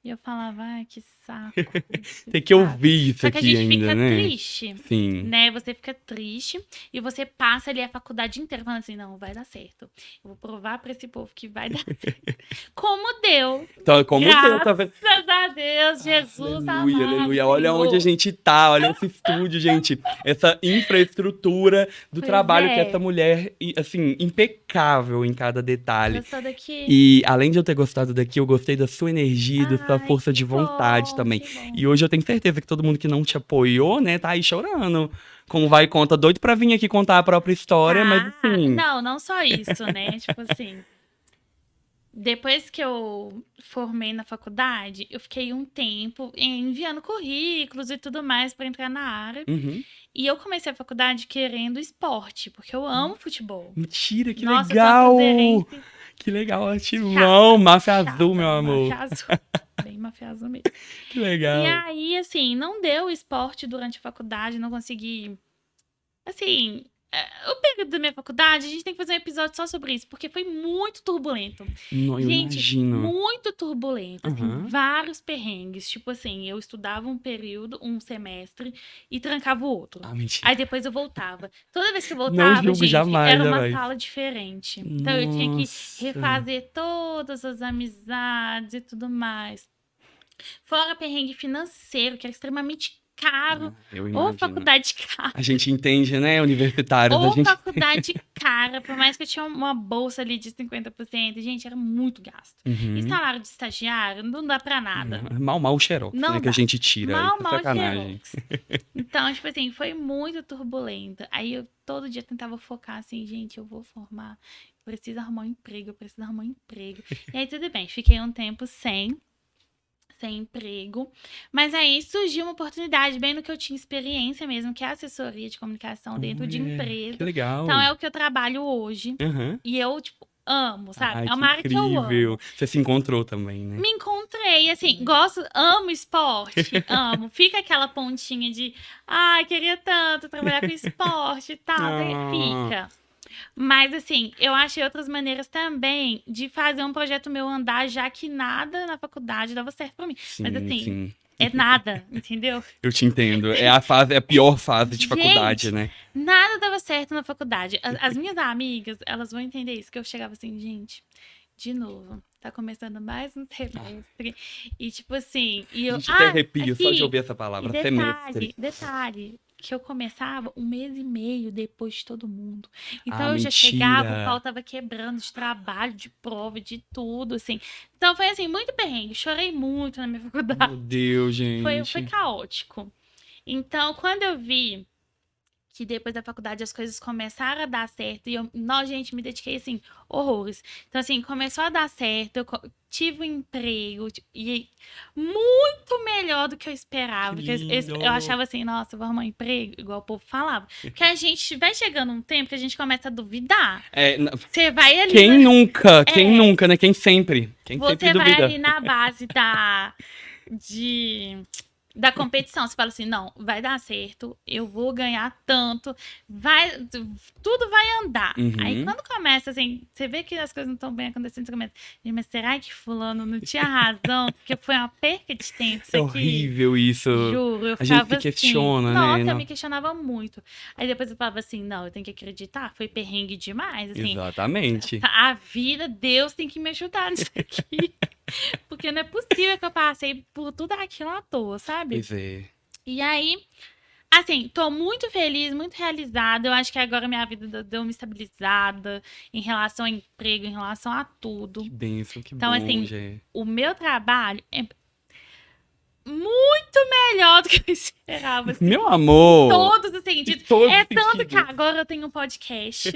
E eu falava, ai, que saco, que tem que saco. ouvir isso Só que a aqui gente ainda, fica né? triste, Sim. né? Você fica triste e você passa ali a faculdade inteira falando assim, não, vai dar certo. Eu vou provar pra esse povo que vai dar certo. Como deu. Então, como Deus tá vendo. Graças a Deus, Jesus Aleluia, amado, aleluia. Olha Senhor. onde a gente tá, olha esse estúdio, gente. Essa infraestrutura do Pois trabalho que é. essa mulher, assim, impecável em cada detalhe. Gostou daqui? E além de eu ter gostado daqui, eu gostei da sua energia e da sua Ai, força que de vontade bom, também. que bom. E hoje eu tenho certeza que todo mundo que não te apoiou, né, tá aí chorando. Como vai e conta, doido pra vir aqui contar a própria história, mas Tá. assim. Não só isso, né? Tipo assim, depois que eu formei na faculdade, eu fiquei um tempo enviando currículos e tudo mais pra entrar na área. Uhum. E eu comecei a faculdade querendo esporte, porque eu amo futebol. Mentira, que Nossa, legal! eu sou uma cruzeirense Que legal, chata, Ativão, Máfia chata, Azul, meu amor. máfia azul. Bem máfia azul mesmo. Que E legal. aí, assim, não deu esporte durante a faculdade, não consegui. Assim, o período da minha faculdade, a gente tem que fazer um episódio só sobre isso, porque foi muito turbulento. Não, eu Gente, imagino. muito turbulento, assim, Aham. vários perrengues. Tipo assim, eu estudava um período, um semestre, e trancava o outro. Ah, mentira. Aí depois eu voltava. Toda vez que eu Não voltava, julgo gente, jamais, era uma jamais. sala diferente. Então eu tinha que Nossa. refazer todas as amizades e tudo mais. Fora perrengue financeiro, que era extremamente caro. Eu Ou imagino. faculdade cara. A gente entende, né, universitários? A Ou gente... faculdade cara, por mais que eu tinha uma bolsa ali de 50%, gente, era muito gasto. E Uhum. salário de estagiário não dá pra nada. Mal o xerox, Não né, que a dá. gente tira. Mal, Isso é mal sacanagem. xerox. Então, tipo assim, foi muito turbulento. Aí eu todo dia tentava focar assim, gente, eu vou formar, eu preciso arrumar um emprego, eu preciso arrumar um emprego. E aí tudo bem, fiquei um tempo sem emprego. Mas aí surgiu uma oportunidade, bem no que eu tinha experiência mesmo, que é assessoria de comunicação dentro de Olha, empresa. Que legal. Então é o que eu trabalho hoje. Aham. E eu, tipo, amo, sabe? Ai, É uma que área que eu incrível. amo. Você se encontrou também, né? Me encontrei, assim, gosto, amo esporte, amo. Fica aquela pontinha de, ai, queria tanto trabalhar com esporte e tal, aí Ah. fica. Mas, assim, eu achei outras maneiras também de fazer um projeto meu andar, já que nada na faculdade dava certo pra mim. Sim, Mas, assim, sim. é nada, entendeu? Eu te entendo. É a pior fase de Gente, faculdade, né? Nada dava certo na faculdade. As minhas amigas, elas vão entender isso, que eu chegava assim, gente, de novo, tá começando mais um semestre. E tipo assim, e eu. A gente até arrepia só aqui, de ouvir essa e palavra, semestre. detalhe, que eu começava um mês e meio depois de todo mundo. Então Ah, eu já chegava, mentira. o pau tava quebrando de trabalho, de prova, de tudo, assim. Então foi assim, muito perrengue. Chorei muito na minha faculdade. Meu Deus, gente. Foi caótico. Então, quando eu vi que depois da faculdade as coisas começaram a dar certo e eu, não, gente, me dediquei, assim, horrores. Então, assim, começou a dar certo, eu tive um emprego e muito melhor do que eu esperava. Que Porque lindo. eu achava assim, nossa, eu vou arrumar um emprego, igual o povo falava. Porque a gente vai chegando um tempo que a gente começa a duvidar. É, Você vai ali... quem nunca? Quem É. nunca, né? Quem sempre? Quem sempre Você vai duvida. ali na base de da competição. Você fala assim, não, vai dar certo, eu vou ganhar tanto, tudo vai andar. Aí Uhum. quando começa assim, você vê que as coisas não estão bem acontecendo, você começa, mas será que fulano não tinha razão? Porque foi uma perca de tempo isso É aqui. horrível isso. Juro, eu A gente se ficava assim. questiona, né? Nossa, eu me Não. questionava muito. Aí depois eu falava assim, não, eu tenho que acreditar, foi perrengue demais, assim. Exatamente. A vida, Deus tem que me ajudar nisso aqui. Porque não é possível que eu passei por tudo aquilo à toa, sabe? Pois é. E aí, assim, tô muito feliz, muito realizada. Eu acho que agora minha vida deu uma estabilizada em relação ao emprego, em relação a tudo. Que bênção, que Então, bom, assim, Gé. o meu trabalho é muito melhor do que eu esperava, assim, Meu em amor, todos os em sentidos. todos É os tanto que sentidos. agora eu tenho um podcast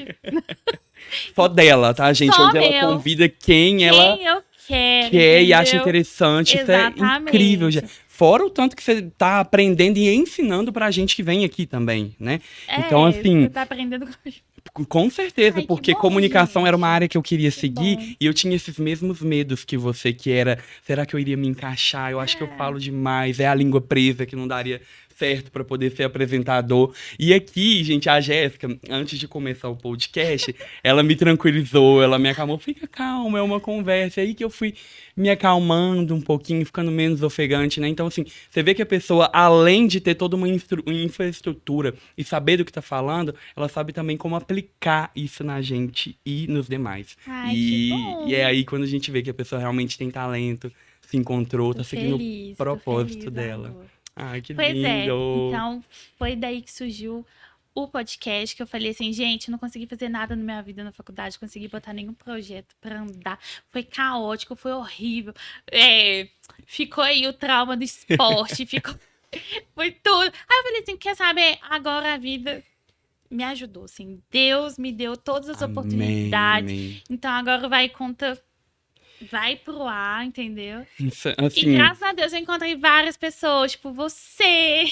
Só dela, tá, gente? só Onde ela meu, convida quem ela quem eu quero, quer e acha entendeu? interessante. Isso é incrível, Gé. Exatamente. Fora o tanto que você tá aprendendo e ensinando pra gente que vem aqui também, né? Então, É, assim, você tá aprendendo comigo. com certeza, Ai, que porque bom, comunicação era uma gente. área que eu queria Que seguir bom. e eu tinha esses mesmos medos que você, que era, será que eu iria me encaixar? Eu acho que eu É. falo demais, é a língua presa que não daria certo para poder ser apresentador. E aqui, gente, a Jéssica, antes de começar o podcast, ela me tranquilizou, ela me acalmou, fica calma, é uma conversa. É aí que eu fui me acalmando um pouquinho, ficando menos ofegante, né? Então, assim, você vê que a pessoa, além de ter toda uma infraestrutura e saber do que tá falando, ela sabe também como aplicar isso na gente e nos demais. Ai, que E é bom. aí quando a gente vê que a pessoa realmente tem talento, se encontrou, tá seguindo o Tô propósito feliz, dela. amor. Ai, que Pois é, lindo! então foi daí que surgiu o podcast, que eu falei assim, gente, eu não consegui fazer nada na minha vida na faculdade, consegui botar nenhum projeto pra andar. Foi caótico, foi horrível. É, ficou aí o trauma do esporte, ficou. Foi tudo. Aí eu falei assim, quer saber? Agora a vida me ajudou, assim. Deus me deu todas as Amém, oportunidades. amém. Então agora vai conta. Vai pro ar, entendeu? E Assim, graças a Deus eu encontrei várias pessoas, tipo você.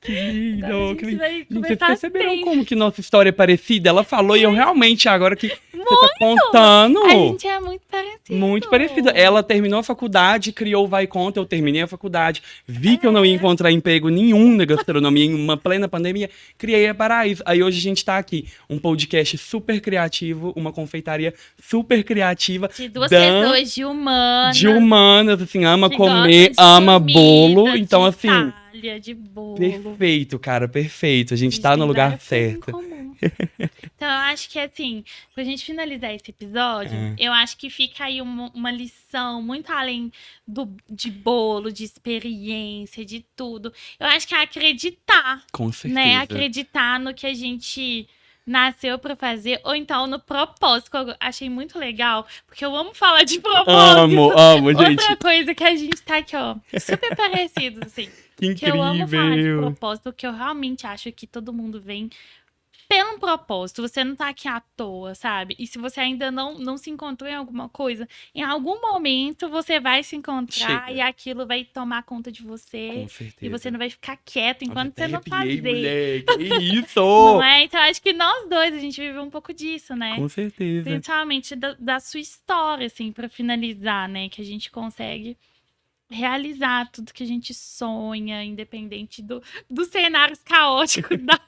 que Agora a lindo, que gente lindo. vai Gente, vocês conversar perceberam sempre. como que nossa história é parecida? Ela falou e eu realmente, agora que você tá Muito! A contando, gente é muito muito parecida. parecido. Ela terminou a faculdade, criou o Vai Conta, eu terminei a faculdade, vi que eu não ia É. encontrar emprego nenhum na gastronomia em uma plena pandemia, criei a Paraíso. Aí hoje a gente tá aqui, um podcast super criativo, uma confeitaria super criativa, De duas dan pessoas de de humanas, humanas, assim, ama que gostam comer, de ama bolo. comida, Então, de assim, Itália, de bolo. perfeito, cara, perfeito. A A gente gente tá no tem lugar várias coisas em certo. comum. Então, eu acho que, assim, pra gente finalizar esse episódio, É, eu acho que fica aí uma lição muito além de bolo, de experiência, de tudo. Eu acho que é acreditar, com né? certeza. Acreditar no que a gente nasceu pra fazer, ou então no propósito, que eu achei muito legal, porque eu amo falar de Amo, propósito. amo, Outra gente. coisa que a gente tá aqui, ó, super parecidos, assim. Que Que eu amo falar de incrível. propósito, porque eu realmente acho que todo mundo vem pelo um propósito. Você não tá aqui à toa, sabe? E se você ainda não se encontrou em alguma coisa, em algum momento você vai se encontrar Chega, e aquilo vai tomar conta de com você. E você certeza. não vai ficar quieto Nossa, enquanto até você não arrepiei, fazer. mulher. Que Não isso? é? Então acho que nós dois, a gente vive um pouco disso, né? Com certeza. Principalmente da sua história, assim, pra finalizar, né? Que a gente consegue realizar tudo que a gente sonha, independente dos cenários caóticos da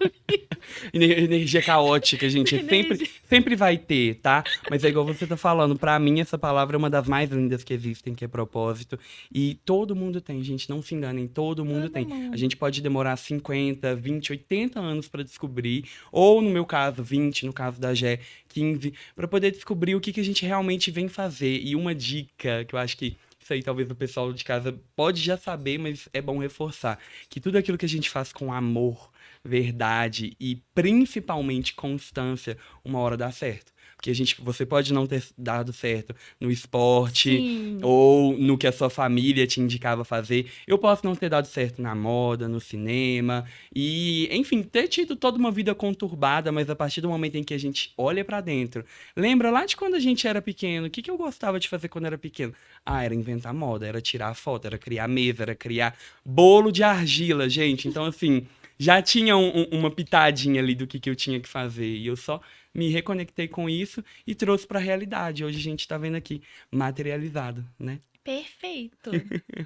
Energia caótica, gente, vida. sempre vai ter, tá? Mas é igual você tá falando, pra mim essa palavra é uma das mais lindas que existem, que é propósito. E todo mundo tem, gente, não se enganem, todo mundo Todo tem. A mundo. gente pode demorar 50, 20, 80 anos pra descobrir, ou no meu caso, 20, no caso da Gé, 15, pra poder descobrir o que a gente realmente vem fazer. E uma dica que eu acho que isso aí talvez o pessoal de casa pode já saber, mas é bom reforçar, que tudo aquilo que a gente faz com amor, verdade e principalmente constância, uma hora dá certo. Porque você pode não ter dado certo no esporte Sim. ou no que a sua família te indicava fazer. Eu posso não ter dado certo na moda, no cinema e, enfim, ter tido toda uma vida conturbada, mas a partir do momento em que a gente olha pra dentro, lembra lá de quando a gente era pequeno, o que eu gostava de fazer quando era pequeno? Ah, era inventar moda, era tirar foto, era criar mesa, era criar bolo de argila, gente. Então, assim, já tinha uma pitadinha ali do que eu tinha que fazer. E eu só me reconectei com isso e trouxe pra realidade. Hoje a gente tá vendo aqui materializado, né? Perfeito.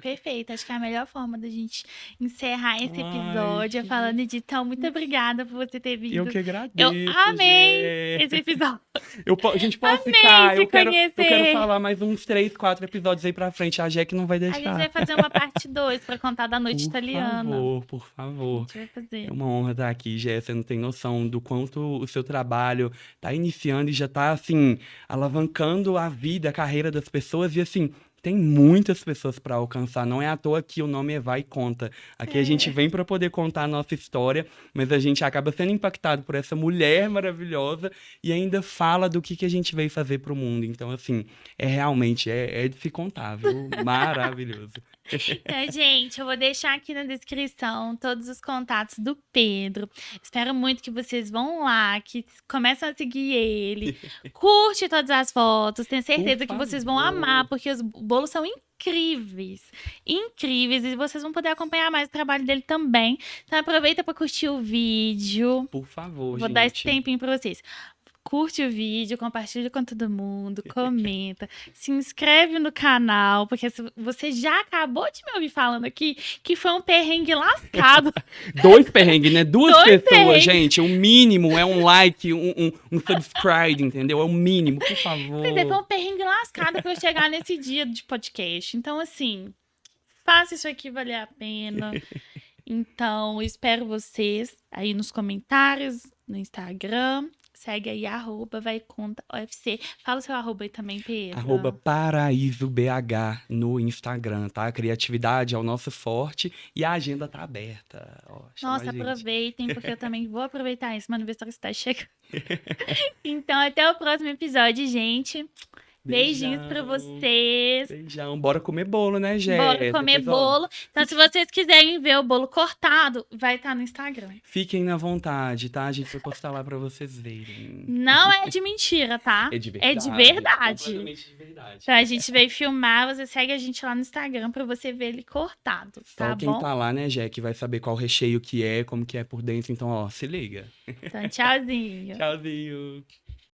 Perfeito. Acho que é a melhor forma da gente encerrar esse Ai, episódio que falando disso. Então, muito obrigada por você ter eu vindo. que Eu agradeço, amei Jé. esse episódio. A gente pode Amei ficar. te Eu quero conhecer. falar mais uns 3, 4 episódios aí pra frente. A Jack não vai A gente vai deixar. fazer uma parte 2 pra contar da noite Por italiana. favor, por A favor. gente vai É fazer. uma honra estar aqui, Jé. Você não tem noção do quanto o seu trabalho tá iniciando e já tá, assim, alavancando a vida, a carreira das pessoas. E, assim, tem muitas pessoas para alcançar. Não é à toa que o nome é Vai e Conta. Aqui a gente É. vem para poder contar a nossa história, mas a gente acaba sendo impactado por essa mulher maravilhosa e ainda fala do que a gente veio fazer pro mundo. Então, assim, realmente é de se contar, viu? Maravilhoso. Então, gente, eu vou deixar aqui na descrição todos os contatos do Pedro. Espero muito que vocês vão lá, que começam a seguir ele. Curte todas as fotos. Tenho certeza que vocês vão amar, porque os bolos são incríveis. Incríveis. E vocês vão poder acompanhar mais o trabalho dele também. Então, aproveita para curtir o vídeo. Por favor, Vou dar esse gente. tempinho para vocês. Curte o vídeo, compartilha com todo mundo, comenta, se inscreve no canal, porque você já acabou de me ouvir falando aqui que foi um perrengue lascado. 2 perrengues, né? 2 Dois pessoas, perrengues. gente. O mínimo é um like, um subscribe, entendeu? É o mínimo, por favor. Pois é, foi um perrengue lascado pra eu chegar nesse dia de podcast. Então, assim, faça isso aqui valer a pena. Então, espero vocês aí nos comentários, no Instagram. Segue aí, @vaicontaofc. Fala o seu arroba aí também, Pedro. @ParaísoBH no Instagram, tá? A criatividade é o nosso forte e a agenda tá aberta. Ó, chama Nossa, a gente. aproveitem, porque eu também vou aproveitar isso. Meu aniversário está chegando. Então, até o próximo episódio, gente. Beijinhos pra vocês. Beijão. Bora comer bolo, né, Jé? Bora comer Depois, ó, bolo. Então, se vocês quiserem ver o bolo cortado, vai estar no Instagram. fiquem na vontade, tá? A gente vai postar lá pra vocês verem. Não é de mentira, tá? É de verdade. É de verdade. Completamente de verdade. Então, a gente veio filmar, você segue a gente lá no Instagram pra você ver ele cortado, Só tá quem bom? tá lá, né, Jé, que vai saber qual recheio que é, como que é por dentro. Então, ó, se liga. Então, tchauzinho. Tchauzinho.